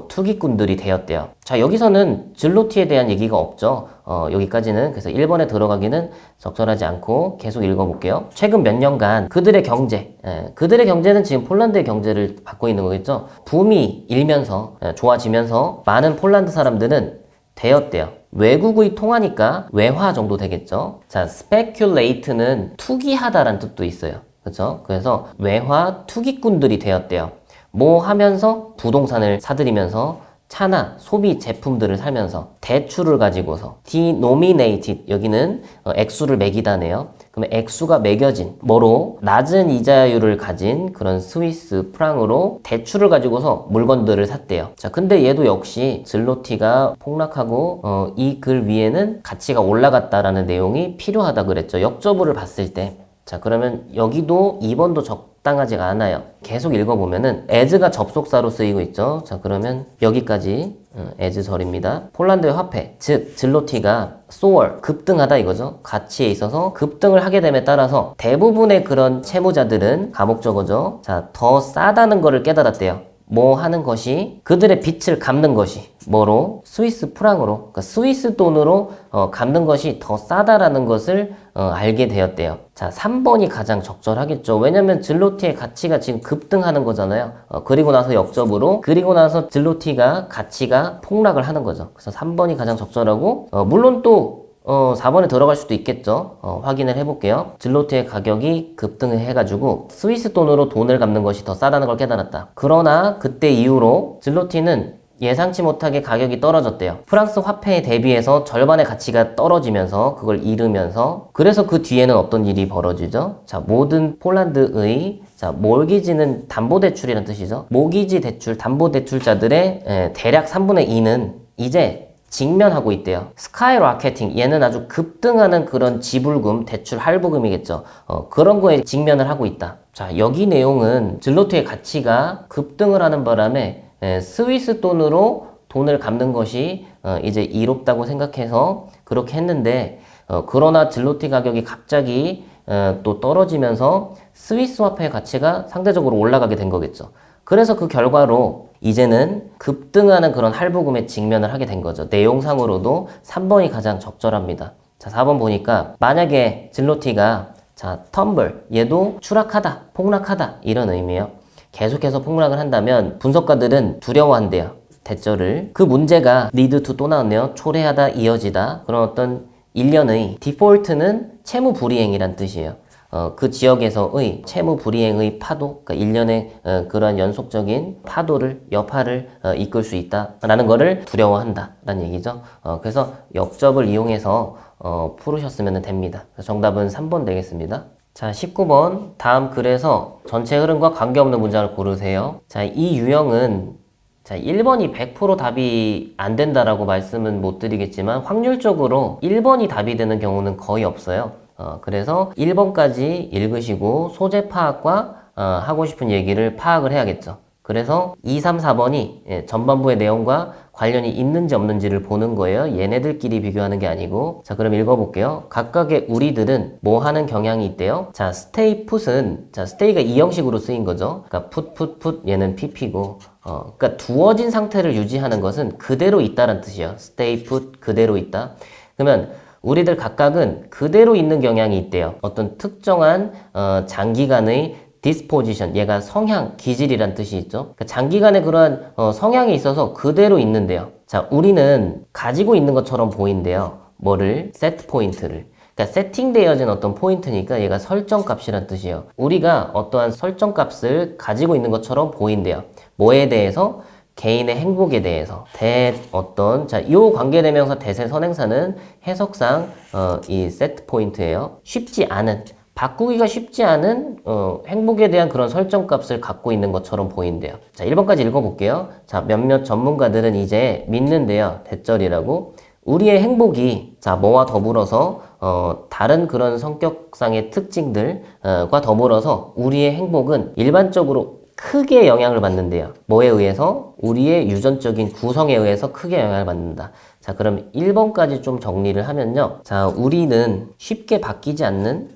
투기꾼들이 되었대요. 자, 여기서는 질로티에 대한 얘기가 없죠. 여기까지는. 그래서 1번에 들어가기는 적절하지 않고 계속 읽어볼게요. 최근 몇 년간 그들의 경제, 그들의 경제는 지금 폴란드의 경제를 받고 있는 거겠죠. 붐이 일면서, 좋아지면서 많은 폴란드 사람들은 되었대요. 외국의 통화니까 외화 정도 되겠죠. 자, speculate는 투기하다라는 뜻도 있어요. 그렇죠? 그래서 외화 투기꾼들이 되었대요. 뭐 하면서 부동산을 사들이면서 차나 소비 제품들을 사면서 대출을 가지고서 denominated 여기는 액수를 매기다네요. 그러면 액수가 매겨진 뭐로 낮은 이자율을 가진 그런 스위스 프랑으로 대출을 가지고서 물건들을 샀대요. 자, 근데 얘도 역시 질로티가 폭락하고 이 글 위에는 가치가 올라갔다라는 내용이 필요하다 그랬죠. 역접을 봤을 때. 자, 그러면 여기도 2번도 적당하지가 않아요. 계속 읽어보면은 as가 접속사로 쓰이고 있죠. 자, 그러면 여기까지 as 절입니다. 폴란드의 화폐, 즉 질로티가 soar, 급등하다 이거죠. 가치에 있어서 급등을 하게 됨에 따라서 대부분의 그런 채무자들은 감옥적어죠. 자, 더 싸다는 거를 깨달았대요. 뭐 하는 것이 그들의 빚을 갚는 것이 뭐로? 스위스 프랑으로, 그러니까 스위스 돈으로 갚는 것이 더 싸다라는 것을 알게 되었대요. 자, 3번이 가장 적절하겠죠. 왜냐면 질로티의 가치가 지금 급등하는 거잖아요. 그리고 나서 역접으로 그리고 나서 질로티가 가치가 폭락을 하는 거죠. 그래서 3번이 가장 적절하고 물론 또 4번에 들어갈 수도 있겠죠. 확인을 해볼게요. 질로티의 가격이 급등을 해가지고 스위스 돈으로 돈을 갚는 것이 더 싸다는 걸 깨달았다. 그러나 그때 이후로 질로티는 예상치 못하게 가격이 떨어졌대요. 프랑스 화폐에 대비해서 절반의 가치가 떨어지면서 그걸 잃으면서 그래서 그 뒤에는 어떤 일이 벌어지죠? 자, 모든 폴란드의 몰기지는 담보대출이라는 뜻이죠. 모기지 대출, 담보대출자들의 대략 3분의 2는 이제 직면하고 있대요. 스카이라케팅, 얘는 아주 급등하는 그런 지불금, 대출 할부금이겠죠. 그런 거에 직면을 하고 있다. 자, 여기 내용은 질로티의 가치가 급등을 하는 바람에 스위스 돈으로 돈을 갚는 것이 이제 이롭다고 생각해서 그렇게 했는데 그러나 질로티 가격이 갑자기 또 떨어지면서 스위스 화폐의 가치가 상대적으로 올라가게 된 거겠죠. 그래서 그 결과로 이제는 급등하는 그런 할부금에 직면을 하게 된 거죠. 내용상으로도 3번이 가장 적절합니다. 자, 4번 보니까 만약에 질로티가 텀블, 얘도 추락하다, 폭락하다 이런 의미예요. 계속해서 폭락을 한다면 분석가들은 두려워한대요. 대절을. 그 문제가 need to 또 나왔네요. 초래하다, 이어지다. 그런 어떤 일련의 디폴트는 채무 불이행이란 뜻이에요. 그 지역에서의 채무 불이행의 파도, 그러니까 일련의 그런 연속적인 파도를, 여파를 이끌 수 있다라는 거를 두려워한다라는 얘기죠. 그래서 역접을 이용해서 풀으셨으면 됩니다. 정답은 3번 되겠습니다. 자, 19번 다음 글에서 전체 흐름과 관계없는 문장을 고르세요. 자, 이 유형은 1번이 100% 답이 안 된다라고 말씀은 못 드리겠지만 확률적으로 1번이 답이 되는 경우는 거의 없어요. 그래서 1번까지 읽으시고 소재 파악과 하고 싶은 얘기를 파악을 해야겠죠. 그래서 2, 3, 4번이 전반부의 내용과 관련이 있는지 없는지를 보는 거예요. 얘네들끼리 비교하는 게 아니고. 자, 그럼 읽어볼게요. 각각의 우리들은 뭐 하는 경향이 있대요? 자, stay put은, 자, stay가 이 형식으로 쓰인 거죠. 그러니까 put, 얘는 pp고, 그러니까 두어진 상태를 유지하는 것은 그대로 있다는 뜻이에요. stay put, 그대로 있다. 그러면 우리들 각각은 그대로 있는 경향이 있대요. 어떤 특정한 장기간의 disposition, 얘가 성향, 기질이란 뜻이 있죠. 그러니까 장기간의 그러한 성향이 있어서 그대로 있는데요. 자, 우리는 가지고 있는 것처럼 보인대요. 뭐를? set 포인트를. 그러니까 세팅되어진 어떤 포인트니까 얘가 설정값이란 뜻이에요. 우리가 어떠한 설정값을 가지고 있는 것처럼 보인대요. 뭐에 대해서? 개인의 행복에 대해서. 자, 요 관계대명사 대세 선행사는 해석상 이 set 포인트예요. 쉽지 않은, 바꾸기가 쉽지 않은 행복에 대한 그런 설정값을 갖고 있는 것처럼 보인대요. 자, 1번까지 읽어볼게요. 자, 몇몇 전문가들은 이제 믿는데요. 대절이라고. 우리의 행복이, 자, 뭐와 더불어서 다른 그런 성격상의 특징들과 더불어서 우리의 행복은 일반적으로 크게 영향을 받는데요. 뭐에 의해서? 우리의 유전적인 구성에 의해서 크게 영향을 받는다. 자, 그럼 1번까지 좀 정리를 하면요. 자, 우리는 쉽게 바뀌지 않는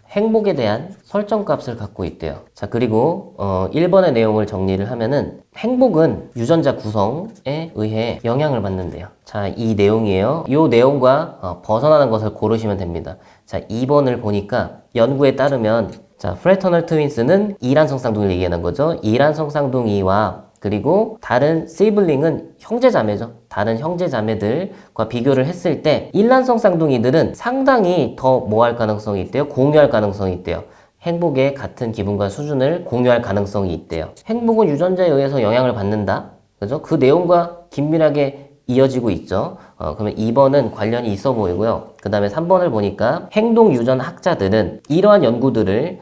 행복에 대한 설정값을 갖고 있대요. 자, 그리고 1번의 내용을 정리를 하면은 행복은 유전자 구성에 의해 영향을 받는데요. 자, 이 내용이에요. 이 내용과 벗어나는 것을 고르시면 됩니다. 자, 2번을 보니까 연구에 따르면 자, 프레터널 트윈스는 이란성 쌍둥이를 얘기하는 거죠. 이란성 쌍둥이와 그리고 다른 시블링은 형제자매죠. 다른 형제자매들과 비교를 했을 때 일란성 쌍둥이들은 상당히 더 뭐 할 가능성이 있대요? 공유할 가능성이 있대요. 행복의 같은 기분과 수준을 공유할 가능성이 있대요. 행복은 유전자에 의해서 영향을 받는다. 그죠? 그 내용과 긴밀하게 이어지고 있죠. 그러면 2번은 관련이 있어 보이고요. 그 다음에 3번을 보니까 행동유전 학자들은 이러한 연구들을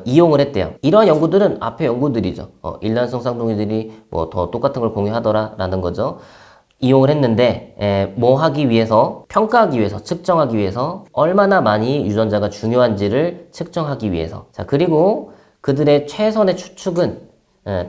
이용을 했대요. 이러한 연구들은 앞에 연구들이죠. 일란성 쌍둥이들이 뭐 더 똑같은 걸 공유하더라 라는 거죠. 이용을 했는데 뭐 하기 위해서? 평가하기 위해서, 측정하기 위해서 얼마나 많이 유전자가 중요한지를 측정하기 위해서. 자, 그리고 그들의 최선의 추측은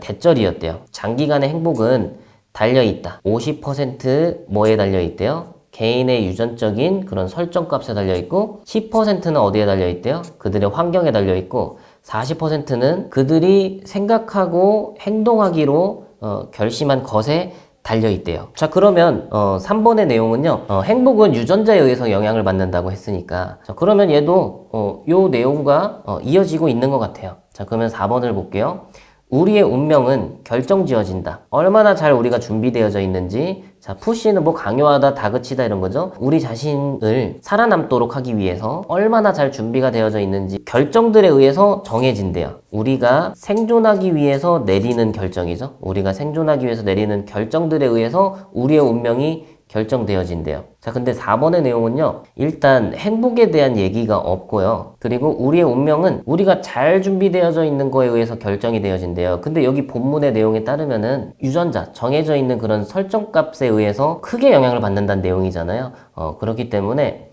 대절이었대요. 장기간의 행복은 달려있다. 50% 뭐에 달려있대요? 개인의 유전적인 그런 설정값에 달려있고 10%는 어디에 달려있대요? 그들의 환경에 달려있고 40%는 그들이 생각하고 행동하기로 결심한 것에 달려있대요. 자, 그러면 3번의 내용은요. 행복은 유전자에 의해서 영향을 받는다고 했으니까 자, 그러면 얘도 요 내용과 이어지고 있는 것 같아요. 자, 그러면 4번을 볼게요. 우리의 운명은 결정지어진다. 얼마나 잘 우리가 준비되어져 있는지. 자, 푸시는 뭐 강요하다, 다그치다 이런 거죠. 우리 자신을 살아남도록 하기 위해서 얼마나 잘 준비가 되어져 있는지 결정들에 의해서 정해진대요. 우리가 생존하기 위해서 내리는 결정이죠. 우리가 생존하기 위해서 내리는 결정들에 의해서 우리의 운명이 결정되어진대요. 자, 근데 4번의 내용은요. 일단 행복에 대한 얘기가 없고요. 그리고 우리의 운명은 우리가 잘 준비되어져 있는 거에 의해서 결정이 되어진대요. 근데 여기 본문의 내용에 따르면은 유전자, 정해져 있는 그런 설정값에 의해서 크게 영향을 받는다는 내용이잖아요. 그렇기 때문에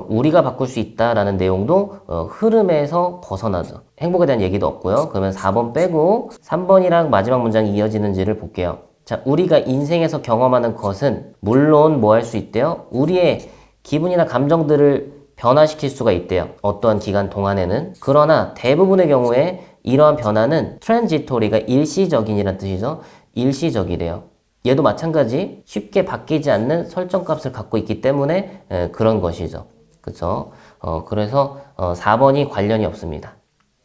우리가 바꿀 수 있다라는 내용도 흐름에서 벗어나죠. 행복에 대한 얘기도 없고요. 그러면 4번 빼고 3번이랑 마지막 문장이 이어지는지를 볼게요. 자, 우리가 인생에서 경험하는 것은 물론 뭐 할 수 있대요? 우리의 기분이나 감정들을 변화시킬 수가 있대요. 어떠한 기간 동안에는. 그러나 대부분의 경우에 이러한 변화는 트랜지토리가 일시적인이란 뜻이죠. 일시적이래요. 얘도 마찬가지 쉽게 바뀌지 않는 설정값을 갖고 있기 때문에 그런 것이죠. 그쵸? 그래서 4번이 관련이 없습니다.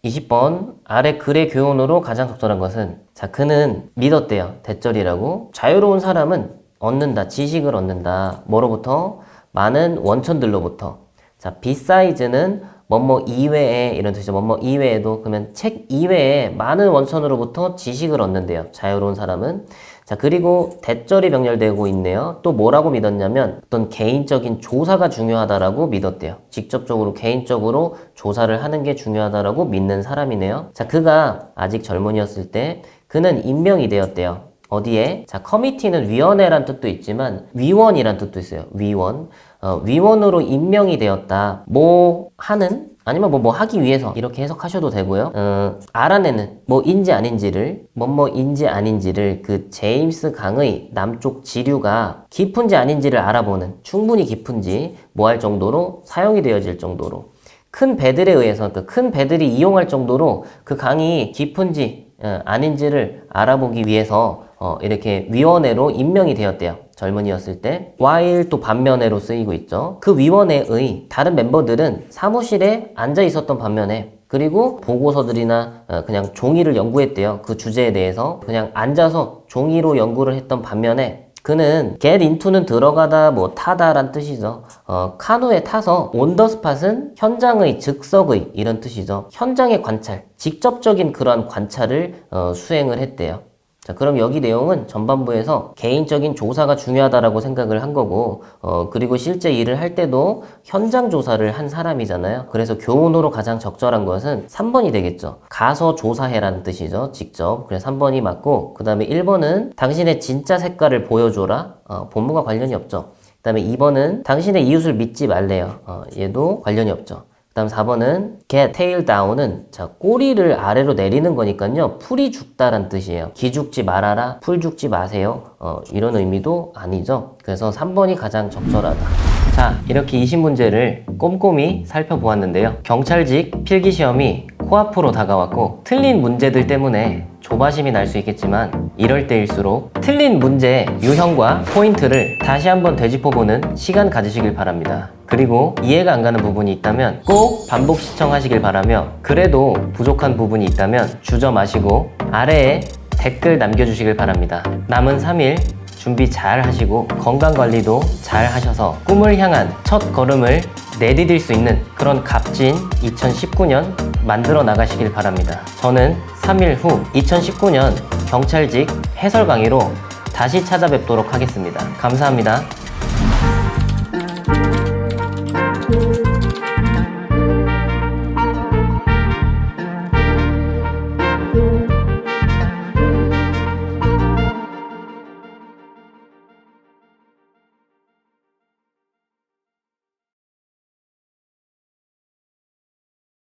20번 아래 글의 교훈으로 가장 적절한 것은 자, 그는 믿었대요. 대절이라고. 자유로운 사람은 얻는다. 지식을 얻는다. 뭐로부터? 많은 원천들로부터. 자, beside는 뭐뭐 이외에 이런 뜻이죠. 뭐뭐 이외에도 그러면 책 이외에 많은 원천으로부터 지식을 얻는데요. 자유로운 사람은. 자, 그리고 대절이 병렬되고 있네요. 또 뭐라고 믿었냐면 어떤 개인적인 조사가 중요하다라고 믿었대요. 직접적으로 개인적으로 조사를 하는 게 중요하다라고 믿는 사람이네요. 자, 그가 아직 젊은이였을 때 그는 임명이 되었대요. 어디에? 자, 커미티는 위원회란 뜻도 있지만 위원이란 뜻도 있어요. 위원. 위원으로 임명이 되었다. 뭐 하는? 아니면 뭐 하기 위해서 이렇게 해석하셔도 되고요. 알아내는 뭐인지 아닌지를 뭐뭐인지 아닌지를 그 제임스 강의 남쪽 지류가 깊은지 아닌지를 알아보는, 충분히 깊은지 뭐 할 정도로 사용이 되어질 정도로 큰 배들에 의해서, 그러니까 큰 배들이 이용할 정도로 그 강이 깊은지 아닌지를 알아보기 위해서 이렇게 위원회로 임명이 되었대요. 젊은이였을 때. while 또 반면에로 쓰이고 있죠. 그 위원회의 다른 멤버들은 사무실에 앉아 있었던 반면에, 그리고 보고서들이나 그냥 종이를 연구했대요. 그 주제에 대해서 그냥 앉아서 종이로 연구를 했던 반면에, 그는 get into는 들어가다, 뭐 타다 란 뜻이죠. 카누에 타서 on the spot은 현장의, 즉석의 이런 뜻이죠. 현장의 관찰, 직접적인 그런 관찰을 수행을 했대요. 자, 그럼 여기 내용은 전반부에서 개인적인 조사가 중요하다라고 생각을 한 거고, 그리고 실제 일을 할 때도 현장 조사를 한 사람이잖아요. 그래서 교훈으로 가장 적절한 것은 3번이 되겠죠. 가서 조사해라는 뜻이죠. 직접. 그래서 3번이 맞고, 그 다음에 1번은 당신의 진짜 색깔을 보여줘라. 본문과 관련이 없죠. 그 다음에 2번은 당신의 이웃을 믿지 말래요. 얘도 관련이 없죠. 그 다음 4번은 get tail down은 자, 꼬리를 아래로 내리는 거니까요. 풀이 죽다란 뜻이에요. 기 죽지 말아라, 풀 죽지 마세요. 이런 의미도 아니죠. 그래서 3번이 가장 적절하다. 자, 이렇게 20문제를 꼼꼼히 살펴보았는데요. 경찰직 필기시험이 코앞으로 다가왔고 틀린 문제들 때문에 조바심이 날 수 있겠지만 이럴 때일수록 틀린 문제의 유형과 포인트를 다시 한번 되짚어보는 시간 가지시길 바랍니다. 그리고 이해가 안 가는 부분이 있다면 꼭 반복 시청하시길 바라며, 그래도 부족한 부분이 있다면 주저 마시고 아래에 댓글 남겨주시길 바랍니다. 남은 3일 준비 잘 하시고 건강관리도 잘 하셔서 꿈을 향한 첫 걸음을 내디딜 수 있는 그런 값진 2019년 만들어 나가시길 바랍니다. 저는 3일 후 2019년 경찰직 해설 강의로 다시 찾아뵙도록 하겠습니다. 감사합니다.